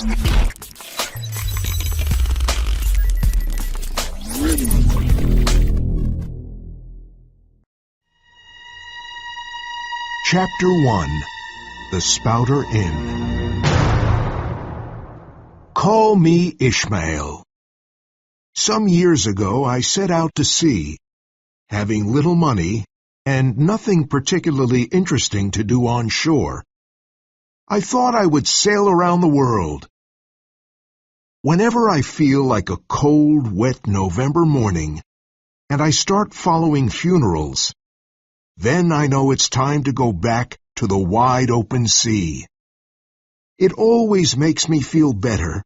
Chapter 1 The Spouter Inn. Call me Ishmael. Some years ago I set out to sea, having little money and nothing particularly interesting to do on shore. I thought I would sail around the world. Whenever I feel like a cold, wet November morning, and I start following funerals, then I know it's time to go back to the wide open sea. It always makes me feel better,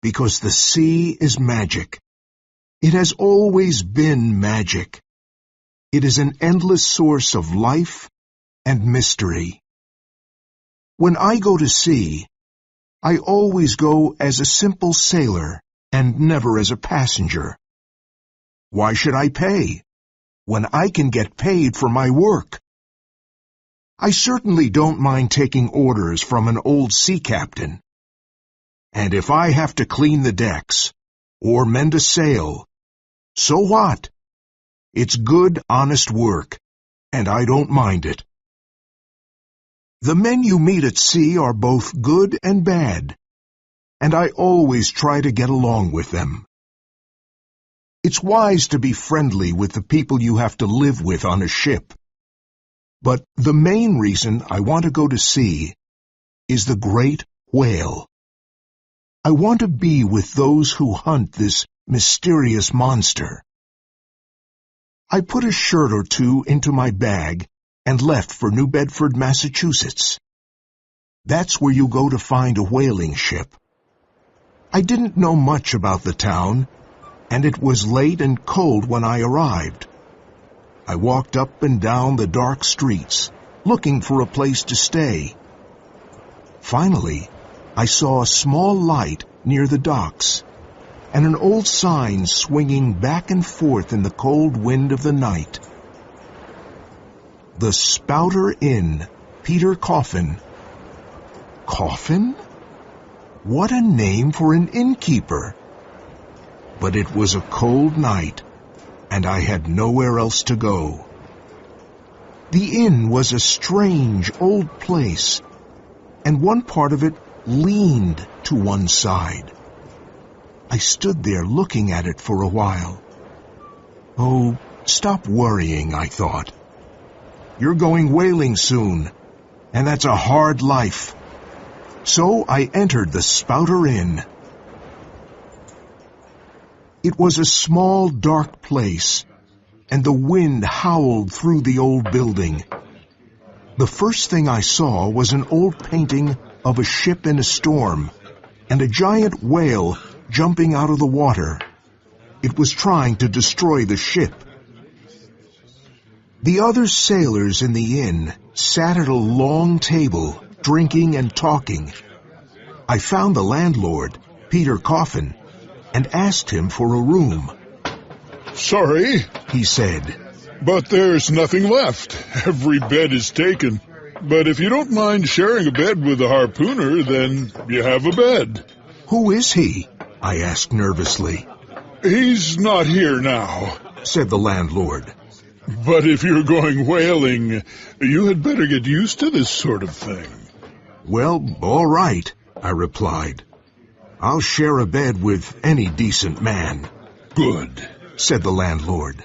because the sea is magic. It has always been magic. It is an endless source of life and mystery. When I go to sea, I always go as a simple sailor and never as a passenger. Why should I pay when I can get paid for my work? I certainly don't mind taking orders from an old sea captain. And if I have to clean the decks or mend a sail, so what? It's good, honest work, and I don't mind it. The men you meet at sea are both good and bad, and I always try to get along with them. It's wise to be friendly with the people you have to live with on a ship. But the main reason I want to go to sea is the great whale. I want to be with those who hunt this mysterious monster. I put a shirt or two into my bag and left for New Bedford, Massachusetts. That's where you go to find a whaling ship. I didn't know much about the town, and it was late and cold when I arrived. I walked up and down the dark streets, looking for a place to stay. Finally, I saw a small light near the docks, and an old sign swinging back and forth in the cold wind of the night. The Spouter Inn, Peter Coffin. Coffin? What a name for an innkeeper! But it was a cold night, and I had nowhere else to go. The inn was a strange old place, and one part of it leaned to one side. I stood there looking at it for a while. Oh, stop worrying, I thought. You're going whaling soon, and that's a hard life. So I entered the Spouter Inn. It was a small, dark place, and the wind howled through the old building. The first thing I saw was an old painting of a ship in a storm, and a giant whale jumping out of the water. It was trying to destroy the ship. The other sailors in the inn sat at a long table, drinking and talking. I found the landlord, Peter Coffin, and asked him for a room. "Sorry," he said, "but there's nothing left. Every bed is taken. But if you don't mind sharing a bed with the harpooner, then you have a bed." "Who is he?" I asked nervously. "He's not here now," said the landlord. "But if you're going whaling, you had better get used to this sort of thing." "Well, all right," I replied. "I'll share a bed with any decent man." "Good," said the landlord.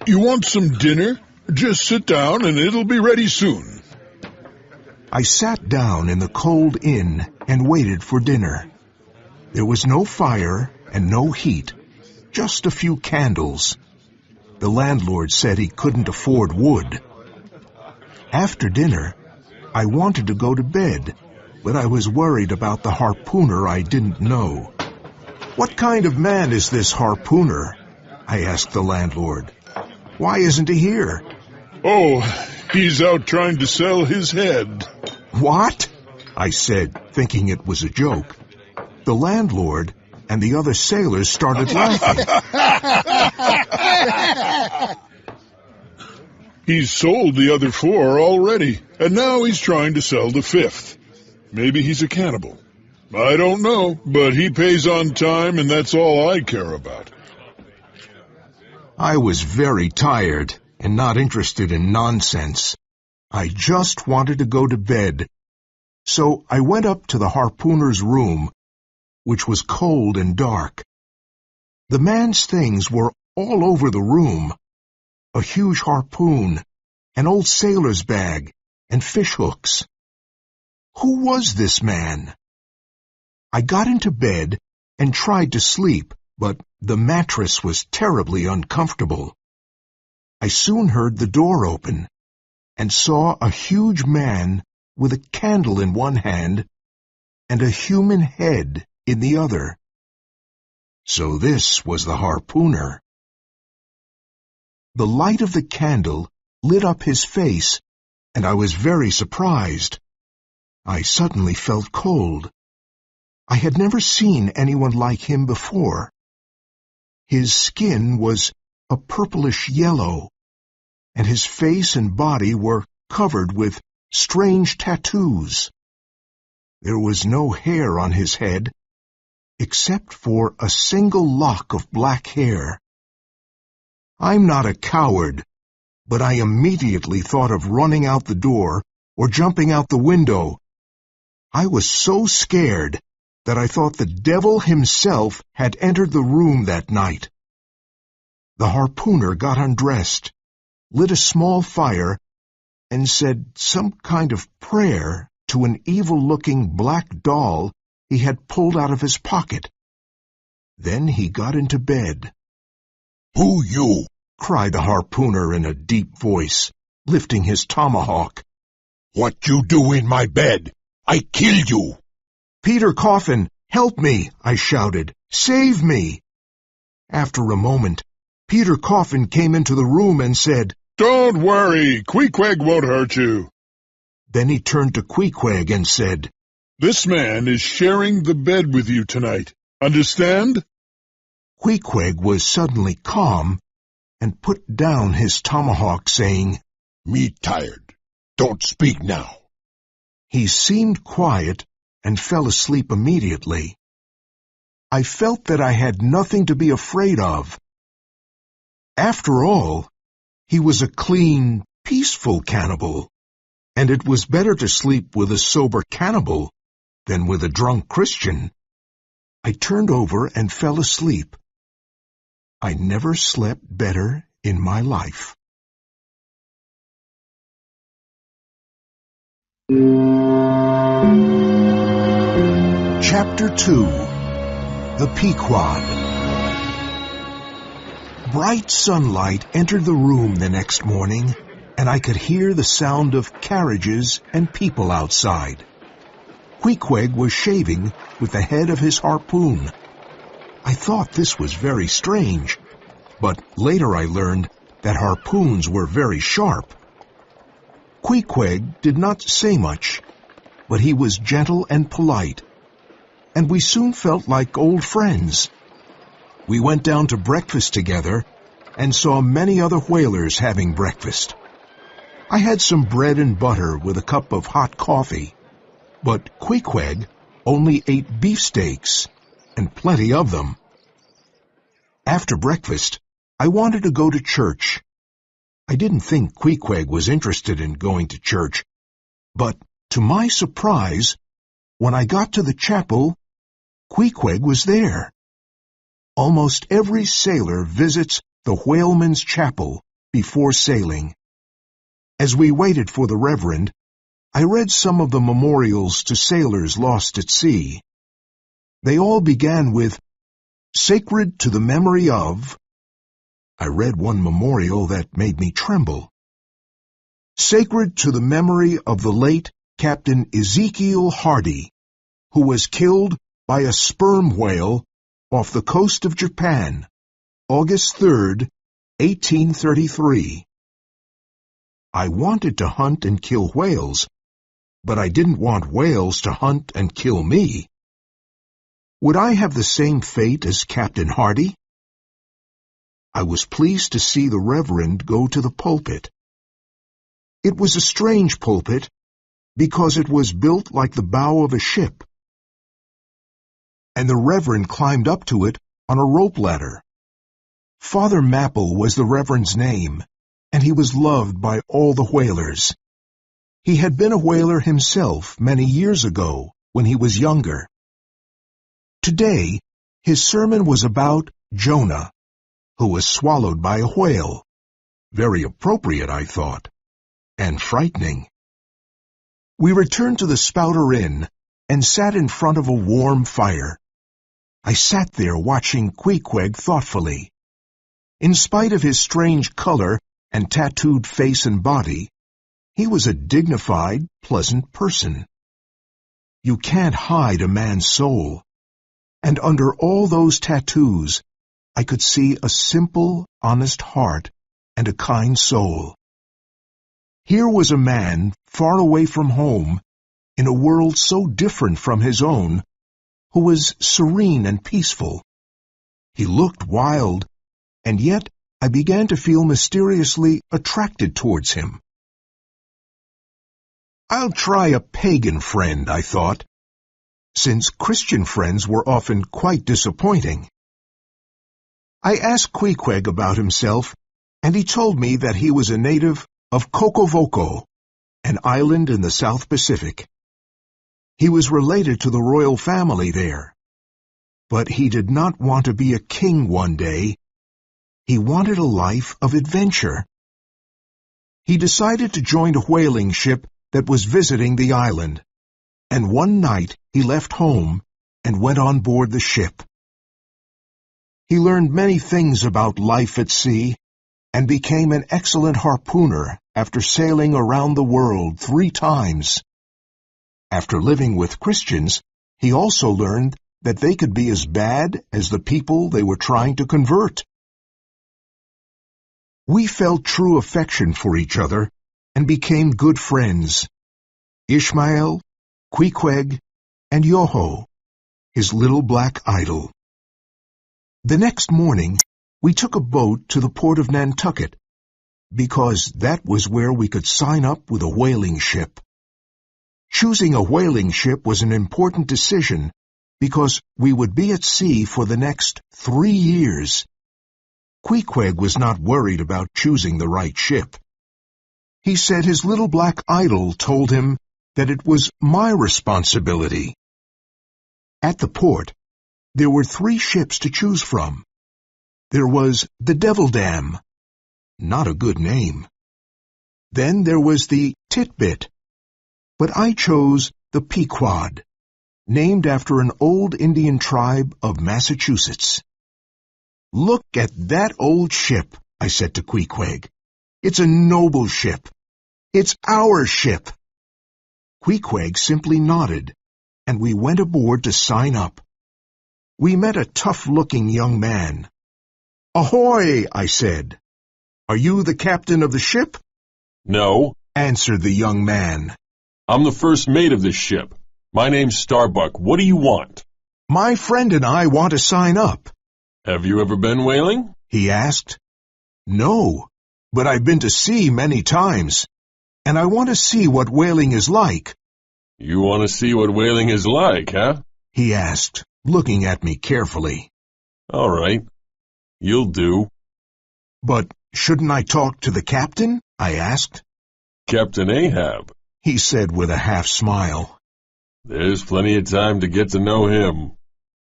"You want some dinner? Just sit down and it'll be ready soon." I sat down in the cold inn and waited for dinner. There was no fire and no heat, just a few candles. The landlord said he couldn't afford wood. After dinner, I wanted to go to bed, but I was worried about the harpooner I didn't know. "What kind of man is this harpooner?" I asked the landlord. "Why isn't he here?" "Oh, he's out trying to sell his head." "What?" I said, thinking it was a joke. The landlord and the other sailors started laughing. "He's sold the other 4 already, and now he's trying to sell the 5th. Maybe he's a cannibal." I don't know, but he pays on time and that's all I care about. I was very tired and not interested in nonsense. I just wanted to go to bed. So I went up to the harpooner's room, which was cold and dark. The man's things were all over the room. A huge harpoon, an old sailor's bag, and fish hooks. Who was this man? I got into bed and tried to sleep, but the mattress was terribly uncomfortable. I soon heard the door open and saw a huge man with a candle in one hand and a human head in the other. So this was the harpooner. The light of the candle lit up his face, and I was very surprised. I suddenly felt cold. I had never seen anyone like him before. His skin was a purplish yellow, and his face and body were covered with strange tattoos. There was no hair on his head, except for a single lock of black hair. I'm not a coward, but I immediately thought of running out the door or jumping out the window. I was so scared that I thought the devil himself had entered the room that night. The harpooner got undressed, lit a small fire, and said some kind of prayer to an evil-looking black doll he had pulled out of his pocket. Then he got into bed. "Who you?" cried the harpooner in a deep voice, lifting his tomahawk. "What you do in my bed? I kill you!" "Peter Coffin, help me!" I shouted. "Save me!" After a moment, Peter Coffin came into the room and said, "Don't worry, Queequeg won't hurt you." Then he turned to Queequeg and said, "This man is sharing the bed with you tonight. Understand?" Queequeg was suddenly calm and put down his tomahawk, saying, "Me tired. Don't speak now." He seemed quiet and fell asleep immediately. I felt that I had nothing to be afraid of. After all, he was a clean, peaceful cannibal, and it was better to sleep with a sober cannibal than with a drunk Christian. I turned over and fell asleep. I never slept better in my life. Chapter 2. The Pequod. Bright sunlight entered the room the next morning, and I could hear the sound of carriages and people outside. Queequeg was shaving with the head of his harpoon. I thought this was very strange, but later I learned that harpoons were very sharp. Queequeg did not say much, but he was gentle and polite, and we soon felt like old friends. We went down to breakfast together and saw many other whalers having breakfast. I had some bread and butter with a cup of hot coffee, but Queequeg only ate beefsteaks, and plenty of them. After breakfast, I wanted to go to church. I didn't think Queequeg was interested in going to church, but to my surprise, when I got to the chapel, Queequeg was there. Almost every sailor visits the whaleman's chapel before sailing. As we waited for the Reverend, I read some of the memorials to sailors lost at sea. They all began with, "Sacred to the memory of." I read one memorial that made me tremble. "Sacred to the memory of the late Captain Ezekiel Hardy, who was killed by a sperm whale off the coast of Japan, August 3rd, 1833. I wanted to hunt and kill whales, but I didn't want whales to hunt and kill me. Would I have the same fate as Captain Hardy? I was pleased to see the Reverend go to the pulpit. It was a strange pulpit because it was built like the bow of a ship. and the Reverend climbed up to it on a rope ladder. Father Mapple was the Reverend's name, and he was loved by all the whalers. He had been a whaler himself many years ago when he was younger. Today, his sermon was about Jonah, who was swallowed by a whale. Very appropriate, I thought, and frightening. We returned to the Spouter Inn and sat in front of a warm fire. I sat there watching Queequeg thoughtfully. In spite of his strange color and tattooed face and body, he was a dignified, pleasant person. You can't hide a man's soul. And under all those tattoos, I could see a simple, honest heart and a kind soul. Here was a man far away from home, in a world so different from his own, who was serene and peaceful. He looked wild, and yet I began to feel mysteriously attracted towards him. I'll try a pagan friend, I thought, since Christian friends were often quite disappointing. I asked Queequeg about himself, and he told me that he was a native of Kokovoko, an island in the South Pacific. He was related to the royal family there, but he did not want to be a king one day. He wanted a life of adventure. He decided to join a whaling ship that was visiting the island, and one night he left home and went on board the ship. He learned many things about life at sea and became an excellent harpooner after sailing around the world 3 times. After living with Christians, he also learned that they could be as bad as the people they were trying to convert. We felt true affection for each other and became good friends. Ishmael, Queequeg, and Yoho, his little black idol. The next morning, we took a boat to the port of Nantucket, because that was where we could sign up with a whaling ship. Choosing a whaling ship was an important decision, because we would be at sea for the next 3 years. Queequeg was not worried about choosing the right ship. He said his little black idol told him that it was my responsibility. At the port, there were 3 ships to choose from. There was the Devil Dam, not a good name. Then there was the Titbit, but I chose the Pequod, named after an old Indian tribe of Massachusetts. "Look at that old ship," I said to Queequeg. "It's a noble ship. It's our ship." Queequeg simply nodded, and we went aboard to sign up. We met a tough-looking young man. "Ahoy," I said. "Are you the captain of the ship?" No, answered the young man. I'm the first mate of this ship. My name's Starbuck. What do you want? "My friend and I want to sign up." Have you ever been whaling? he asked. "No, but I've been to sea many times, and I want to see what whaling is like." You want to see what whaling is like, huh? he asked, looking at me carefully. All right. You'll do. "But shouldn't I talk to the captain?" I asked. Captain Ahab. He said with a half-smile. There's plenty of time to get to know him.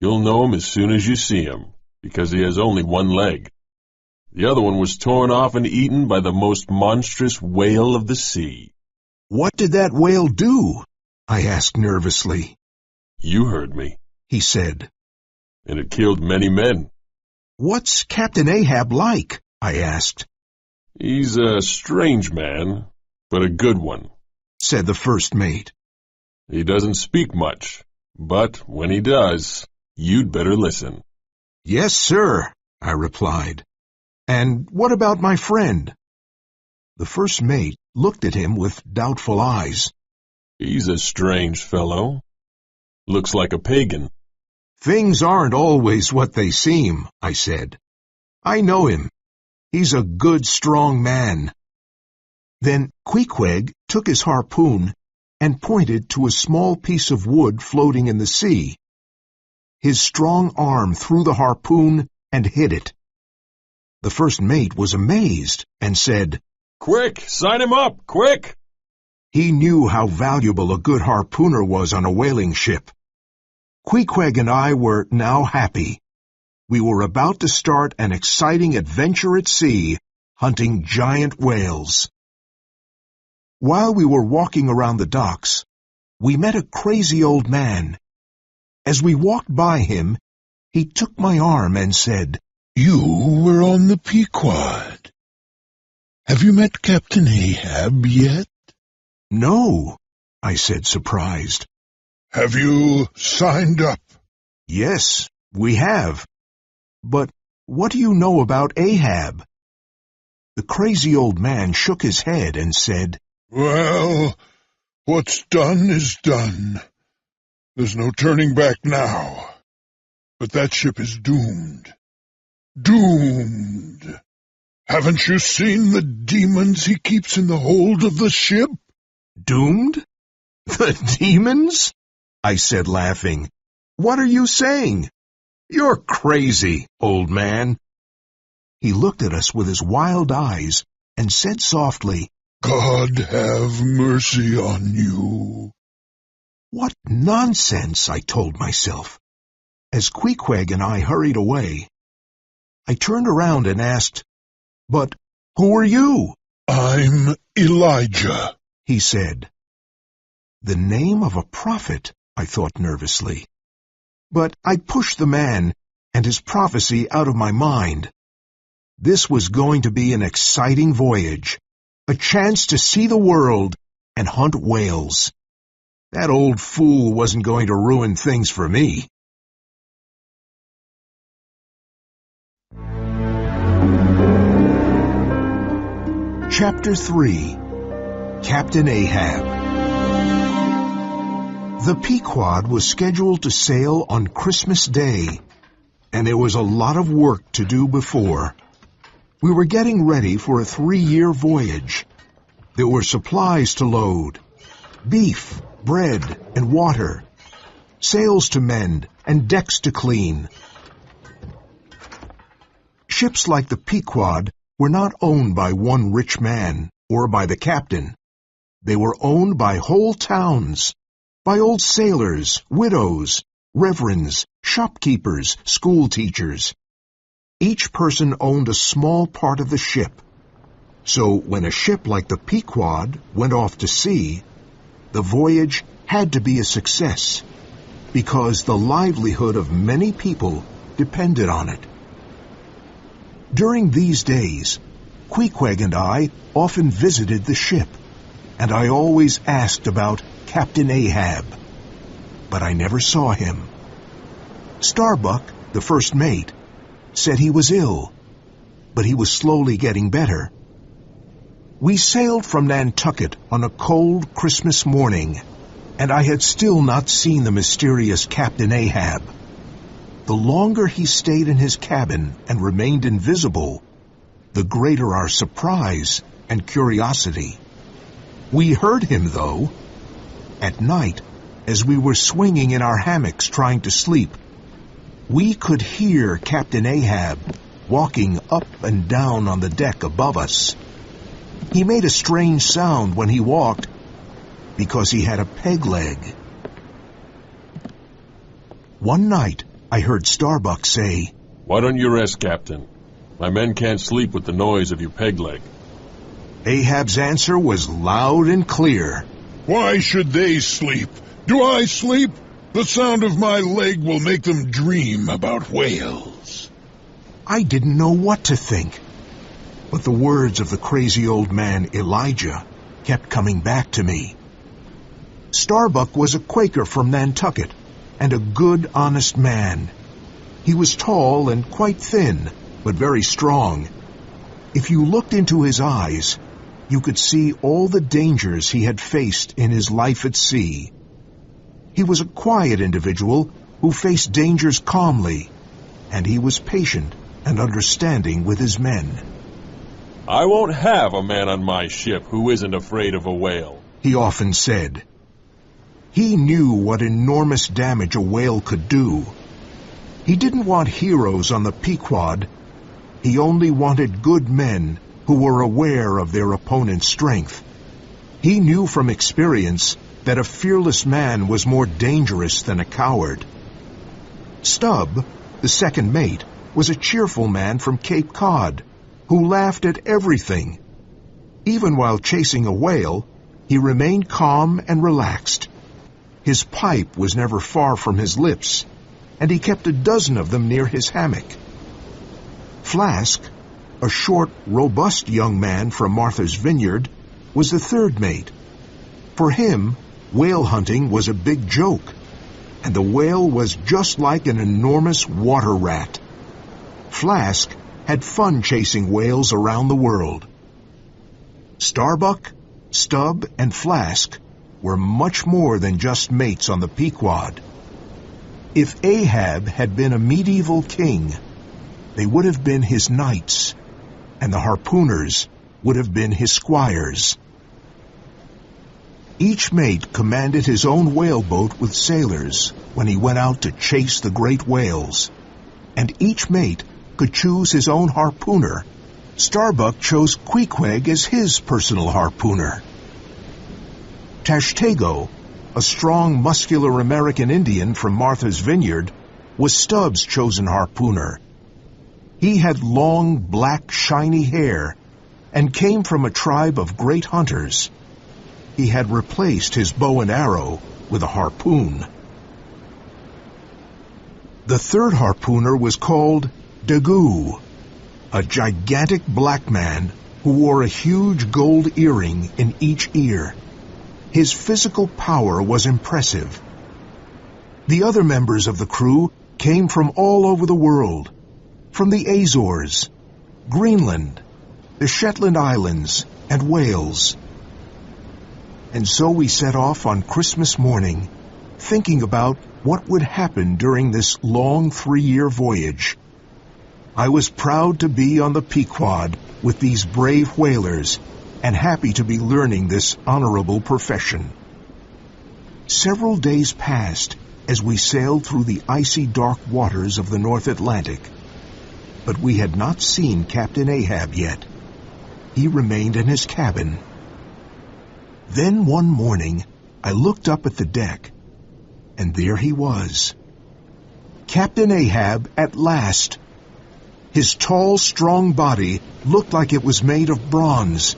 You'll know him as soon as you see him, because he has only one leg. The other one was torn off and eaten by the most monstrous whale of the sea. "What did that whale do?" I asked nervously. You heard me, he said. And it killed many men. "What's Captain Ahab like?" I asked. He's a strange man, but a good one, said the first mate. He doesn't speak much, but when he does, you'd better listen. "Yes, sir," I replied. "And what about my friend?" The first mate looked at him with doubtful eyes. He's a strange fellow. Looks like a pagan. "Things aren't always what they seem," I said. "I know him. He's a good, strong man." Then Queequeg took his harpoon and pointed to a small piece of wood floating in the sea. his strong arm threw the harpoon and hit it. The first mate was amazed and said, Quick, sign him up, quick! He knew how valuable a good harpooner was on a whaling ship. Queequeg and I were now happy. We were about to start an exciting adventure at sea, hunting giant whales. While we were walking around the docks, we met a crazy old man. As we walked by him, he took my arm and said, You were on the Pequod. Have you met Captain Ahab yet? No, I said, surprised. Have you signed up? Yes, we have. But what do you know about Ahab? The crazy old man shook his head and said, Well, what's done is done. There's no turning back now. But that ship is doomed. Doomed. Haven't you seen the demons he keeps in the hold of the ship? Doomed? The demons? I said, laughing. What are you saying? You're crazy, old man. He looked at us with his wild eyes and said softly, God have mercy on you. What nonsense, I told myself. As Queequeg and I hurried away, I turned around and asked, But who are you? I'm Elijah, he said. The name of a prophet, I thought nervously. But I pushed the man and his prophecy out of my mind. This was going to be an exciting voyage, a chance to see the world and hunt whales. That old fool wasn't going to ruin things for me. Chapter 3. Captain Ahab. The Pequod was scheduled to sail on Christmas Day, and there was a lot of work to do before. We were getting ready for a 3-year voyage. There were supplies to load, beef, bread, and water, sails to mend, and decks to clean. Ships like the Pequod were not owned by one rich man or by the captain. They were owned by whole towns, by old sailors, widows, reverends, shopkeepers, school teachers. Each person owned a small part of the ship. So when a ship like the Pequod went off to sea, the voyage had to be a success, because the livelihood of many people depended on it. During these days, Queequeg and I often visited the ship, and I always asked about Captain Ahab, but I never saw him. Starbuck, the first mate, said he was ill, but he was slowly getting better. We sailed from Nantucket on a cold Christmas morning, and I had still not seen the mysterious Captain Ahab. The longer he stayed in his cabin and remained invisible, the greater our surprise and curiosity. We heard him, though. At night, as we were swinging in our hammocks trying to sleep, we could hear Captain Ahab walking up and down on the deck above us. He made a strange sound when he walked, because he had a peg leg. One night, I heard Starbuck say, Why don't you rest, Captain? My men can't sleep with the noise of your peg leg. Ahab's answer was loud and clear. Why should they sleep? Do I sleep? The sound of my leg will make them dream about whales. I didn't know what to think, but the words of the crazy old man Elijah kept coming back to me. Starbuck was a Quaker from Nantucket, and a good, honest man. He was tall and quite thin, but very strong. If you looked into his eyes, you could see all the dangers he had faced in his life at sea. He was a quiet individual who faced dangers calmly, and he was patient and understanding with his men. I won't have a man on my ship who isn't afraid of a whale, he often said. He knew what enormous damage a whale could do, He didn't want heroes on the Pequod. He only wanted good men who were aware of their opponent's strength. He knew from experience that a fearless man was more dangerous than a coward. Stubb, the second mate, was a cheerful man from Cape Cod who laughed at everything. Even while chasing a whale, he remained calm and relaxed. His pipe was never far from his lips, and he kept a dozen of them near his hammock. Flask, a short, robust young man from Martha's Vineyard, was the third mate. For him, whale hunting was a big joke, and the whale was just like an enormous water rat. Flask had fun chasing whales around the world. Starbuck, Stubb, and Flask were much more than just mates on the Pequod. If Ahab had been a medieval king, they would have been his knights, and the harpooners would have been his squires. Each mate commanded his own whaleboat with sailors when he went out to chase the great whales, and each mate could choose his own harpooner. Starbuck chose Queequeg as his personal harpooner. Tashtego, a strong, muscular American Indian from Martha's Vineyard, was Stubb's chosen harpooner. He had long, black, shiny hair and came from a tribe of great hunters. He had replaced his bow and arrow with a harpoon. The third harpooner was called Daggoo, a gigantic black man who wore a huge gold earring in each ear. His physical power was impressive. The other members of the crew came from all over the world, from the Azores, Greenland, the Shetland Islands, and Wales. And so we set off on Christmas morning, thinking about what would happen during this long 3-year voyage. I was proud to be on the Pequod with these brave whalers, and happy to be learning this honorable profession. Several days passed as we sailed through the icy dark waters of the North Atlantic, but we had not seen Captain Ahab yet. He remained in his cabin. Then one morning, I looked up at the deck, and there he was. Captain Ahab at last. His tall, strong body looked like it was made of bronze.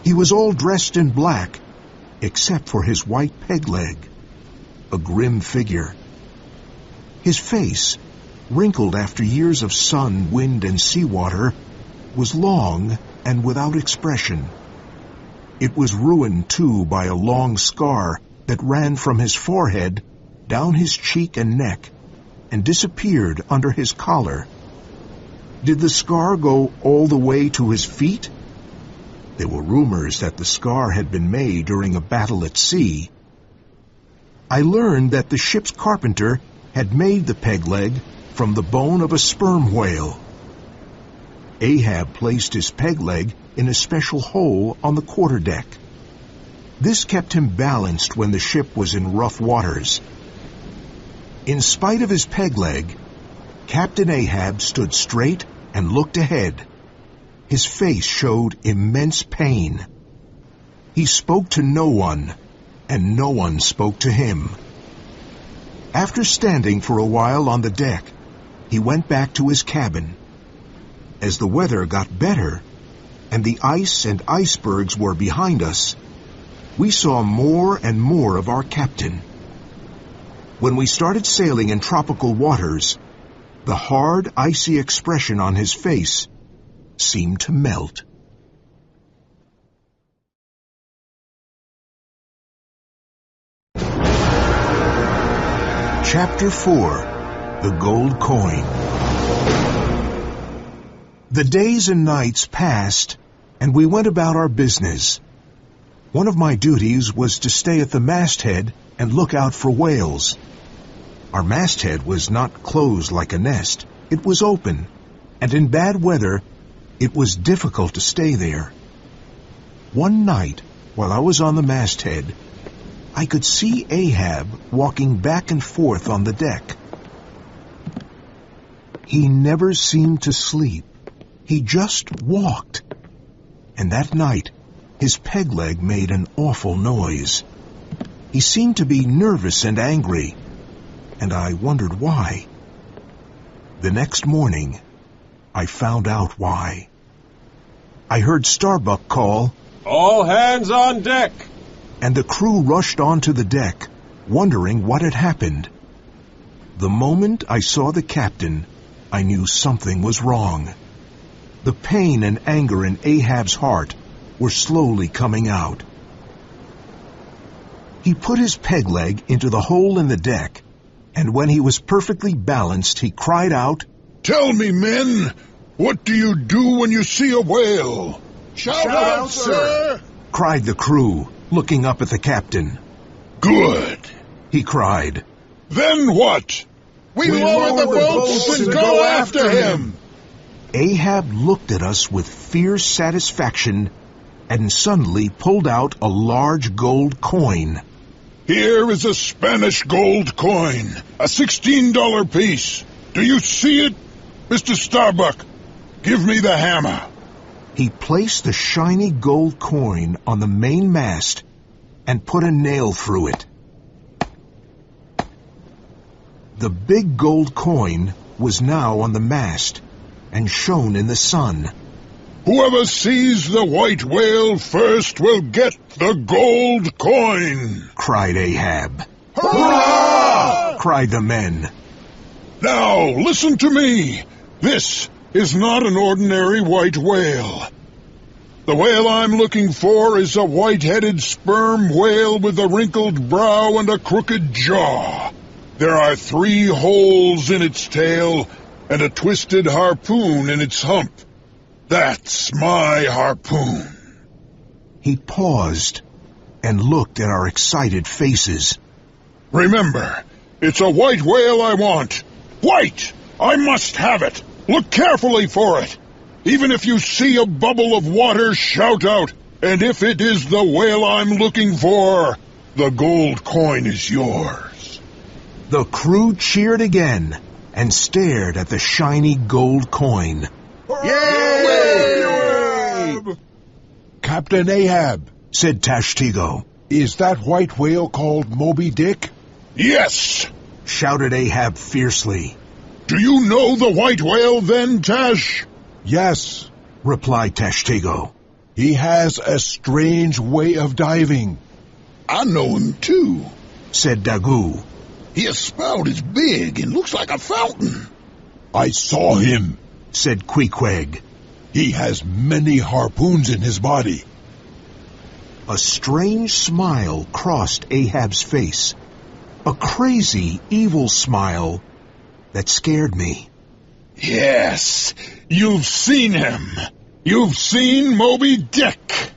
He was all dressed in black, except for his white peg leg, a grim figure. His face, wrinkled after years of sun, wind, and seawater, was long and without expression. It was ruined, too, by a long scar that ran from his forehead down his cheek and neck and disappeared under his collar. Did the scar go all the way to his feet? There were rumors that the scar had been made during a battle at sea. I learned that the ship's carpenter had made the peg leg from the bone of a sperm whale. Ahab placed his peg leg in a special hole on the quarterdeck. This kept him balanced when the ship was in rough waters. In spite of his peg leg, Captain Ahab stood straight and looked ahead. His face showed immense pain. He spoke to no one, and no one spoke to him. After standing for a while on the deck, he went back to his cabin. As the weather got better, and the ice and icebergs were behind us, we saw more and more of our captain. When we started sailing in tropical waters, the hard, icy expression on his face seemed to melt. Chapter 4. The Gold Coin. The days and nights passed, and we went about our business. One of my duties was to stay at the masthead and look out for whales. Our masthead was not closed like a nest. It was open, and in bad weather, it was difficult to stay there. One night, while I was on the masthead, I could see Ahab walking back and forth on the deck. He never seemed to sleep. He just walked. And that night, his peg leg made an awful noise. He seemed to be nervous and angry, and I wondered why. The next morning, I found out why. I heard Starbuck call, "All hands on deck!" and the crew rushed onto the deck, wondering what had happened. The moment I saw the captain, I knew something was wrong. The pain and anger in Ahab's heart were slowly coming out. He put his peg leg into the hole in the deck, and when he was perfectly balanced, he cried out, Tell me, men, what do you do when you see a whale? Shout out, sir! cried the crew, looking up at the captain. Good. He cried. Then what? We lower the boats and go after him. Ahab looked at us with fierce satisfaction and suddenly pulled out a large gold coin. Here is a Spanish gold coin, a $16 piece. Do you see it? Mr. Starbuck, give me the hammer. He placed the shiny gold coin on the main mast and put a nail through it. The big gold coin was now on the mast and shone in the sun. Whoever sees the white whale first will get the gold coin, cried Ahab. Hurrah! cried the men. Now, listen to me. This is not an ordinary white whale. The whale I'm looking for is a white-headed sperm whale with a wrinkled brow and a crooked jaw. There are 3 holes in its tail and a twisted harpoon in its hump. That's my harpoon. He paused and looked at our excited faces. Remember, it's a white whale I want. White! I must have it. Look carefully for it. Even if you see a bubble of water, shout out. And if it is the whale I'm looking for, the gold coin is yours. The crew cheered again and stared at the shiny gold coin. Yay! Captain Ahab, said Tashtigo. Is that white whale called Moby Dick? Yes! shouted Ahab fiercely. Do you know the white whale then, Tash? Yes, replied Tashtigo. he has a strange way of diving. I know him too, said Dagu. His spout is big and looks like a fountain. I saw him, said Queequeg. he has many harpoons in his body. A strange smile crossed Ahab's face. A crazy, evil smile that scared me. Yes, you've seen him. You've seen Moby Dick.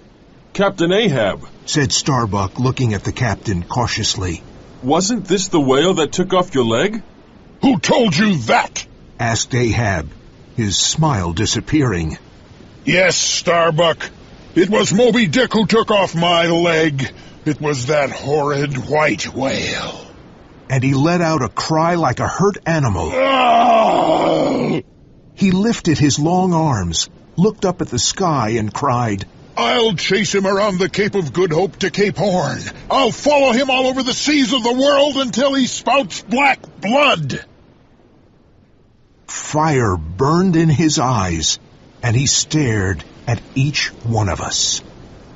Captain Ahab, said Starbuck, looking at the captain cautiously. wasn't this the whale that took off your leg? Who told you that? asked Ahab, his smile disappearing. Yes, Starbuck. It was Moby Dick who took off my leg. It was that horrid white whale. And he let out a cry like a hurt animal. Ah! He lifted his long arms, looked up at the sky, and cried, I'll chase him around the Cape of Good Hope to Cape Horn. I'll follow him all over the seas of the world until he spouts black blood. Fire burned in his eyes, and he stared at each one of us.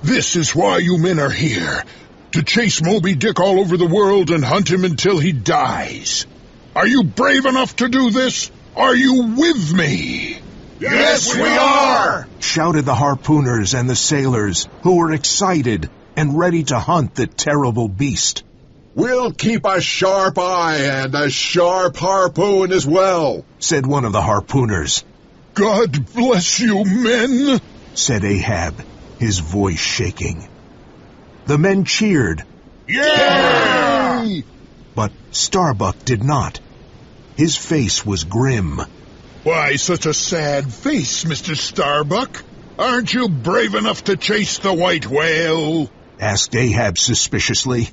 This is why you men are here. To chase Moby Dick all over the world and hunt him until he dies. Are you brave enough to do this? Are you with me? Yes, we are! shouted the harpooners and the sailors, who were excited and ready to hunt the terrible beast. We'll keep a sharp eye and a sharp harpoon as well, said one of the harpooners. God bless you, men, said Ahab, his voice shaking. The men cheered. Yay! But Starbuck did not. His face was grim. Why such a sad face, Mr. Starbuck? Aren't you brave enough to chase the white whale? asked Ahab suspiciously.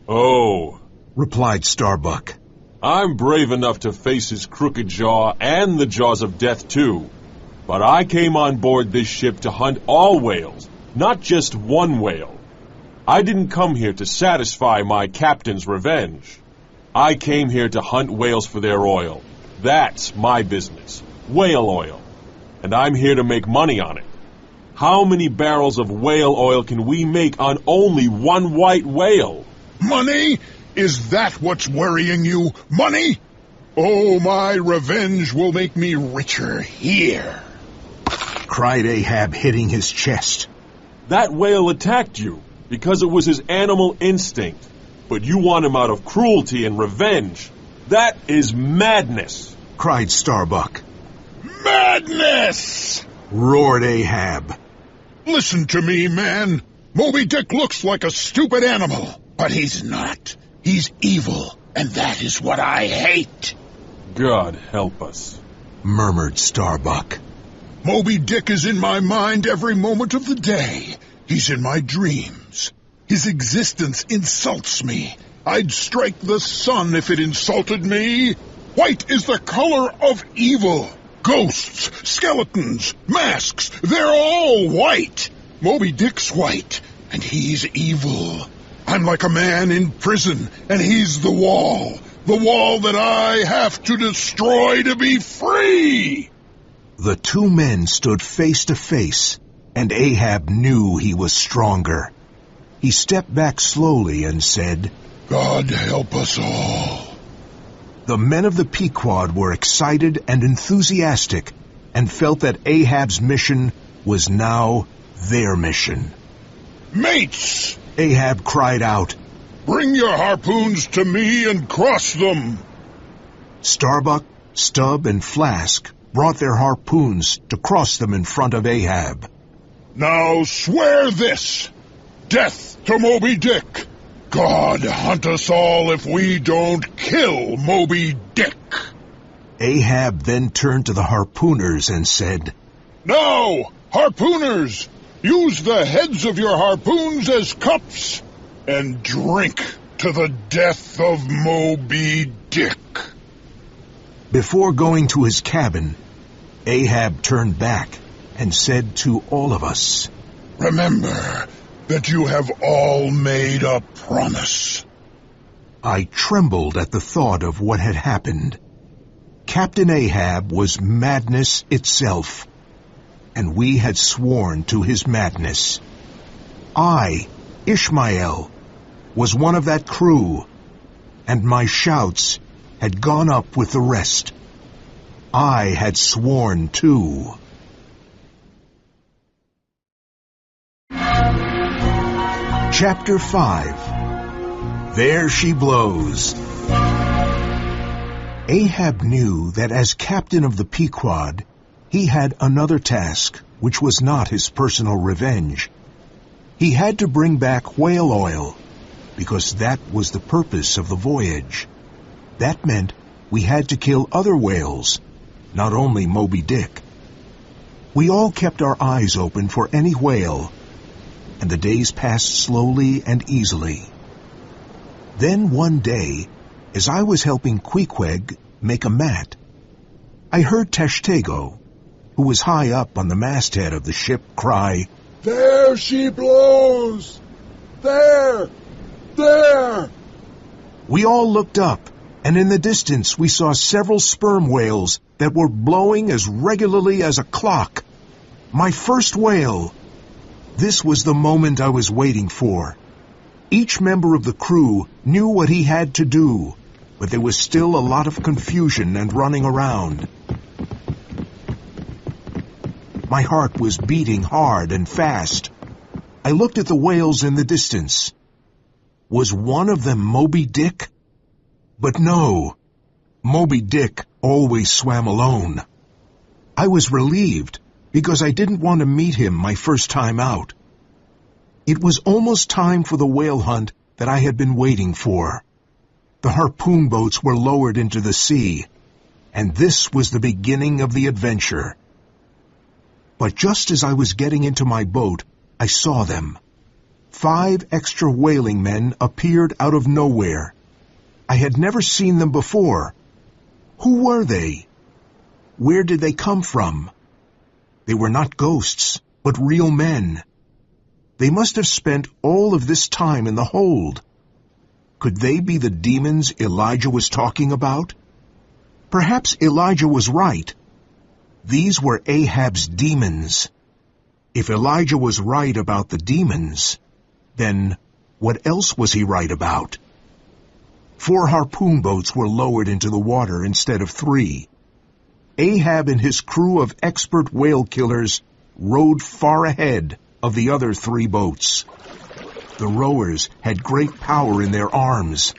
Oh, replied Starbuck. I'm brave enough to face his crooked jaw and the jaws of death too. But I came on board this ship to hunt all whales, not just one whale. I didn't come here to satisfy my captain's revenge. I came here to hunt whales for their oil. That's my business, whale oil. And I'm here to make money on it. How many barrels of whale oil can we make on only one white whale? Money? Is that what's worrying you? Money? Oh, my revenge will make me richer here, cried Ahab, hitting his chest. That whale attacked you because it was his animal instinct. But you want him out of cruelty and revenge. That is madness, cried Starbuck. Madness! Roared Ahab. Listen to me, man. Moby Dick looks like a stupid animal, but he's not. He's evil, and that is what I hate. God help us, murmured Starbuck. Moby Dick is in my mind every moment of the day. He's in my dreams. His existence insults me. I'd strike the sun if it insulted me. White is the color of evil. Ghosts, skeletons, masks, they're all white. Moby Dick's white, and he's evil. I'm like a man in prison, and he's the wall that I have to destroy to be free. The two men stood face to face, and Ahab knew he was stronger. He stepped back slowly and said, God help us all. The men of the Pequod were excited and enthusiastic and felt that Ahab's mission was now their mission. Mates! Ahab cried out, Bring your harpoons to me and cross them. Starbuck, Stubb, and Flask brought their harpoons to cross them in front of Ahab. Now swear this. Death to Moby Dick. God hunt us all if we don't kill Moby Dick. Ahab then turned to the harpooners and said, Now, harpooners, use the heads of your harpoons as cups and drink to the death of Moby Dick. Before going to his cabin, Ahab turned back and said to all of us, Remember that you have all made a promise. I trembled at the thought of what had happened. Captain Ahab was madness itself, and we had sworn to his madness. I, Ishmael, was one of that crew, and my shouts had gone up with the rest. I had sworn too. Chapter 5. There She Blows. Ahab knew that as captain of the Pequod, he had another task which was not his personal revenge. He had to bring back whale oil, because that was the purpose of the voyage. That meant we had to kill other whales, not only Moby Dick. We all kept our eyes open for any whale, and the days passed slowly and easily. Then one day, as I was helping Queequeg make a mat, I heard Tashtego, who was high up on the masthead of the ship, cry, There she blows! There! There! We all looked up, and in the distance we saw several sperm whales that were blowing as regularly as a clock. My first whale! This was the moment I was waiting for. Each member of the crew knew what he had to do, but there was still a lot of confusion and running around. My heart was beating hard and fast. I looked at the whales in the distance. Was one of them Moby Dick? But no, Moby Dick always swam alone. I was relieved, because I didn't want to meet him my first time out. It was almost time for the whale hunt that I had been waiting for. The harpoon boats were lowered into the sea, and this was the beginning of the adventure. But just as I was getting into my boat, I saw them. 5 extra whaling men appeared out of nowhere. I had never seen them before. Who were they? Where did they come from? They were not ghosts, but real men. They must have spent all of this time in the hold. Could they be the demons Elijah was talking about? Perhaps Elijah was right. These were Ahab's demons. If Elijah was right about the demons, then what else was he right about? 4 harpoon boats were lowered into the water instead of 3. Ahab and his crew of expert whale killers rowed far ahead of the other 3 boats. The rowers had great power in their arms,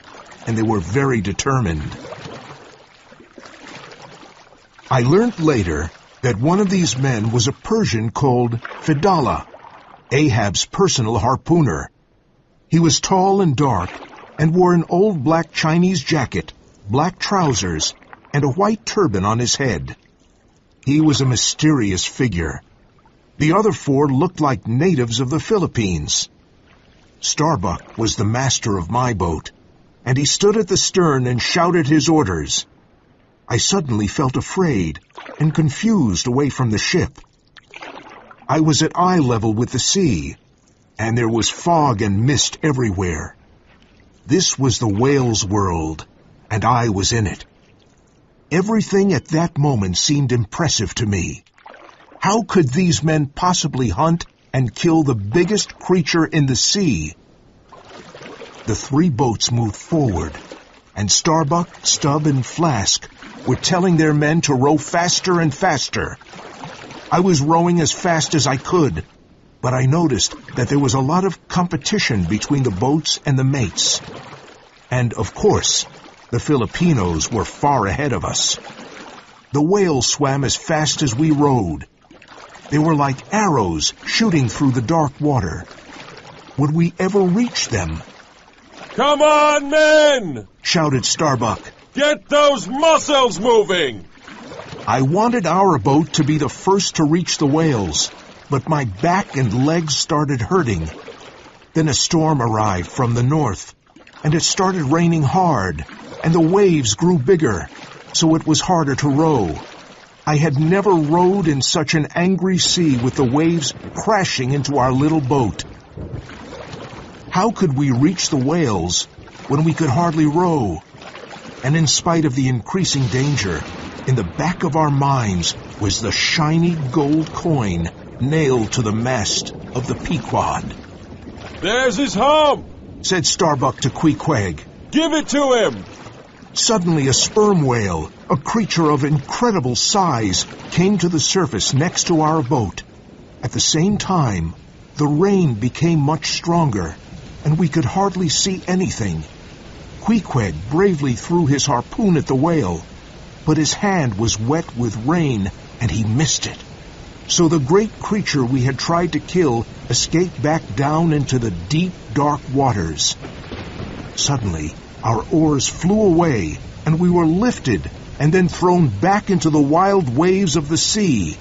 and they were very determined. I learned later that one of these men was a Persian called Fedallah, Ahab's personal harpooner. He was tall and dark and wore an old black Chinese jacket, black trousers, and a white turban on his head. He was a mysterious figure. The other 4 looked like natives of the Philippines. Starbuck was the master of my boat, and he stood at the stern and shouted his orders. I suddenly felt afraid and confused away from the ship. I was at eye level with the sea, and there was fog and mist everywhere. This was the whale's world, and I was in it. Everything at that moment seemed impressive to me. How could these men possibly hunt and kill the biggest creature in the sea? The 3 boats moved forward, and Starbuck, Stubb, and Flask were telling their men to row faster and faster. I was rowing as fast as I could, but I noticed that there was a lot of competition between the boats and the mates. And, of course, the Filipinos were far ahead of us. The whales swam as fast as we rowed. They were like arrows shooting through the dark water. Would we ever reach them? Come on, men! Shouted Starbuck. Get those muscles moving! I wanted our boat to be the first to reach the whales, but my back and legs started hurting. Then a storm arrived from the north, and it started raining hard, and the waves grew bigger, so it was harder to row. I had never rowed in such an angry sea with the waves crashing into our little boat. How could we reach the whales when we could hardly row? And in spite of the increasing danger, in the back of our minds was the shiny gold coin nailed to the mast of the Pequod. There's his home, said Starbuck to Queequeg. Give it to him! Suddenly a sperm whale, a creature of incredible size, came to the surface next to our boat. At the same time, the rain became much stronger, and we could hardly see anything. Queequeg bravely threw his harpoon at the whale, but his hand was wet with rain, and he missed it. So the great creature we had tried to kill escaped back down into the deep, dark waters. Suddenly, our oars flew away, and we were lifted and then thrown back into the wild waves of the sea.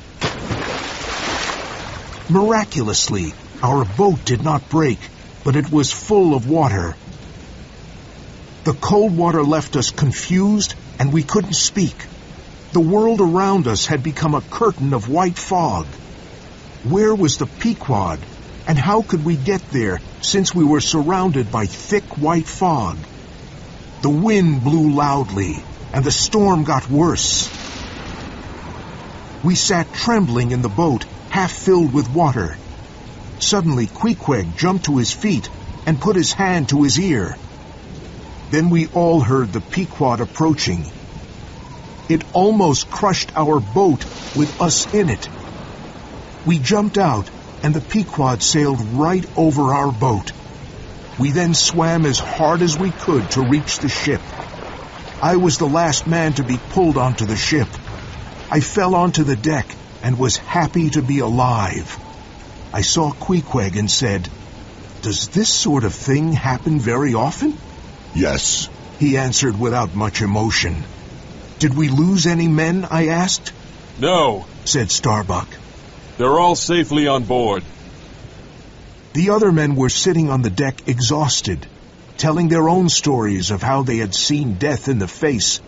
Miraculously, our boat did not break, but it was full of water. The cold water left us confused, and we couldn't speak. The world around us had become a curtain of white fog. Where was the Pequod, and how could we get there since we were surrounded by thick white fog? The wind blew loudly, and the storm got worse. We sat trembling in the boat, half filled with water. Suddenly Queequeg jumped to his feet and put his hand to his ear. Then we all heard the Pequod approaching. It almost crushed our boat with us in it. We jumped out, and the Pequod sailed right over our boat. We then swam as hard as we could to reach the ship. I was the last man to be pulled onto the ship. I fell onto the deck and was happy to be alive. I saw Queequeg and said, "Does this sort of thing happen very often?" Yes, he answered without much emotion. Did we lose any men? I asked. No, said Starbuck. They're all safely on board. The other men were sitting on the deck exhausted. telling their own stories of how they had seen death in the face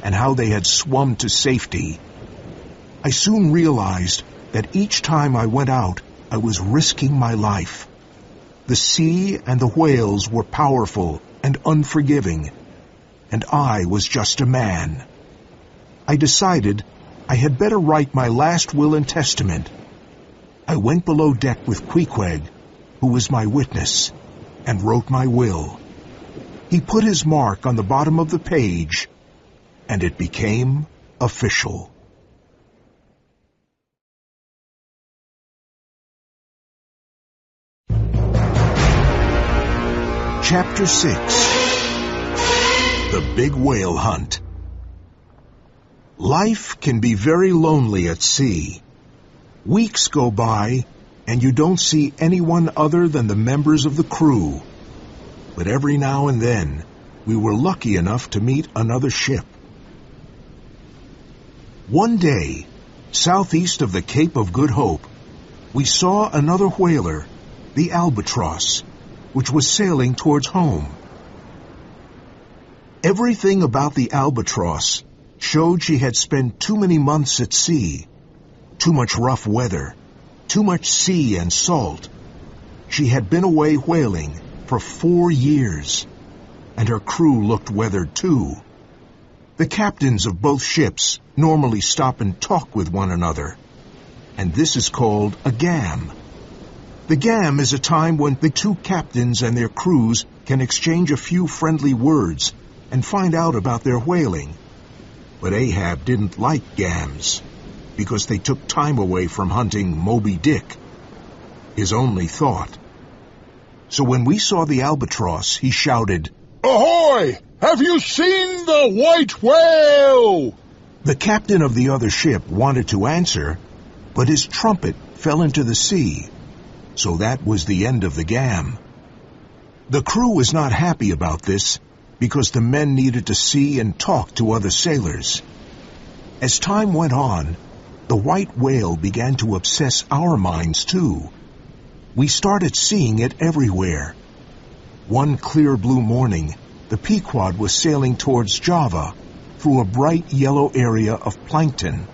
and how they had swum to safety. I soon realized that each time I went out, I was risking my life. The sea and the whales were powerful and unforgiving, and I was just a man. I decided I had better write my last will and testament. I went below deck with Queequeg, who was my witness, and wrote my will. He put his mark on the bottom of the page, and it became official. Chapter 6. The Big Whale Hunt. Life can be very lonely at sea. Weeks go by, and you don't see anyone other than the members of the crew. But every now and then, we were lucky enough to meet another ship. One day, southeast of the Cape of Good Hope, we saw another whaler, the Albatross, which was sailing towards home. Everything about the Albatross showed she had spent too many months at sea, too much rough weather, too much sea and salt. She had been away whaling for 4 years, and her crew looked weathered too. The captains of both ships normally stop and talk with one another, and this is called a gam. The gam is a time when the two captains and their crews can exchange a few friendly words and find out about their whaling. But Ahab didn't like gams, because they took time away from hunting Moby Dick, his only thought. So when we saw the Albatross, he shouted, "Ahoy! Have you seen the white whale?" The captain of the other ship wanted to answer, but his trumpet fell into the sea, so that was the end of the gam. The crew was not happy about this, because the men needed to see and talk to other sailors. As time went on, the white whale began to obsess our minds too. We started seeing it everywhere. One clear blue morning, the Pequod was sailing towards Java through a bright yellow area of plankton.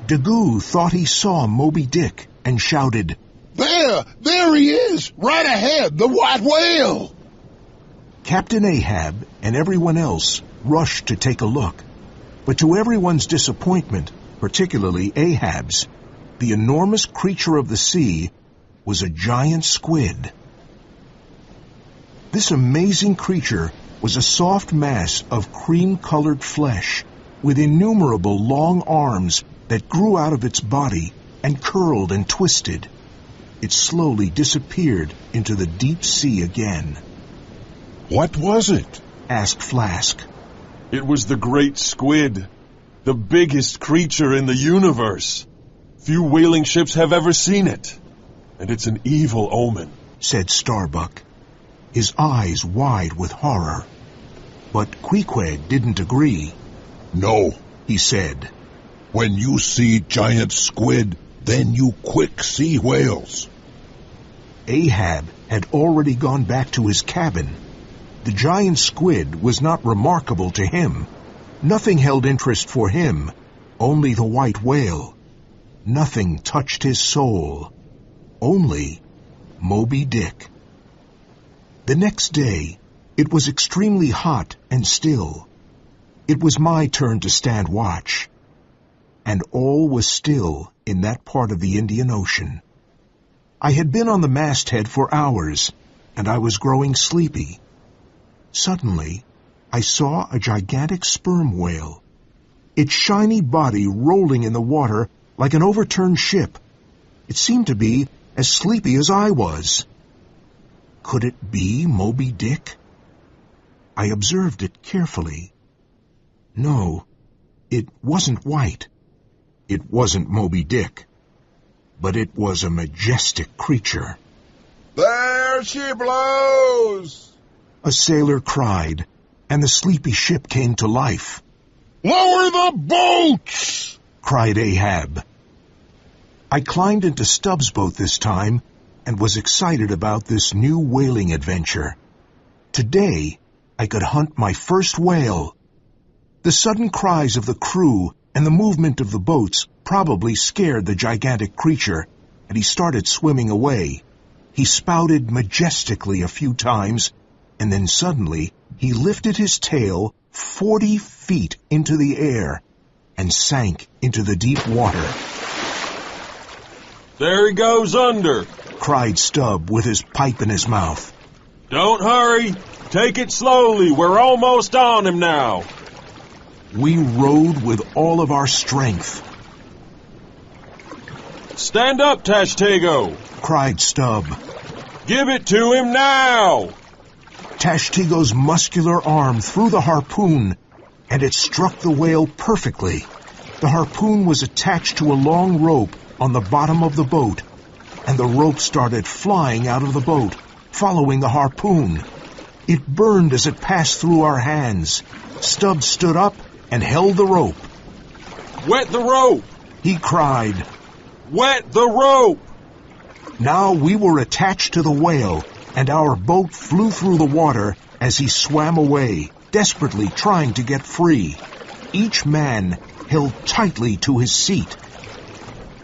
Daggoo thought he saw Moby Dick and shouted, There he is, right ahead, the white whale!" Captain Ahab and everyone else rushed to take a look, but to everyone's disappointment, particularly Ahab's, the enormous creature of the sea was a giant squid. This amazing creature was a soft mass of cream-colored flesh with innumerable long arms that grew out of its body and curled and twisted. It slowly disappeared into the deep sea again. "What was it?" asked Flask. It was the great squid, the biggest creature in the universe. Few whaling ships have ever seen it, and it's an evil omen, said Starbuck, his eyes wide with horror. But Queequeg didn't agree. "No," he said. "When you see giant squid, then you quick see whales." Ahab had already gone back to his cabin. The giant squid was not remarkable to him. Nothing held interest for him, only the white whale. Nothing touched his soul, only Moby Dick. The next day, it was extremely hot and still. It was my turn to stand watch, and all was still in that part of the Indian Ocean. I had been on the masthead for hours, and I was growing sleepy. Suddenly, I saw a gigantic sperm whale, its shiny body rolling in the water like an overturned ship. It seemed to be as sleepy as I was. Could it be Moby Dick? I observed it carefully. No, it wasn't white. It wasn't Moby Dick. But it was a majestic creature. "There she blows!" A sailor cried, and the sleepy ship came to life. "Lower the boats!" cried Ahab. I climbed into Stubbs' boat this time and was excited about this new whaling adventure. Today, I could hunt my first whale. The sudden cries of the crew and the movement of the boats probably scared the gigantic creature, and he started swimming away. He spouted majestically a few times, and then suddenly he lifted his tail 40 feet into the air and sank into the deep water. There he goes under, cried Stubb with his pipe in his mouth. Don't hurry. Take it slowly. We're almost on him now. We rowed with all of our strength. Stand up, Tashtego, cried Stubb. Give it to him now. Tashtego's muscular arm threw the harpoon, and it struck the whale perfectly. The harpoon was attached to a long rope on the bottom of the boat, and the rope started flying out of the boat, following the harpoon. It burned as it passed through our hands. Stubb stood up and held the rope. Wet the rope, he cried. Wet the rope! Now we were attached to the whale, and our boat flew through the water as he swam away, desperately trying to get free. Each man held tightly to his seat.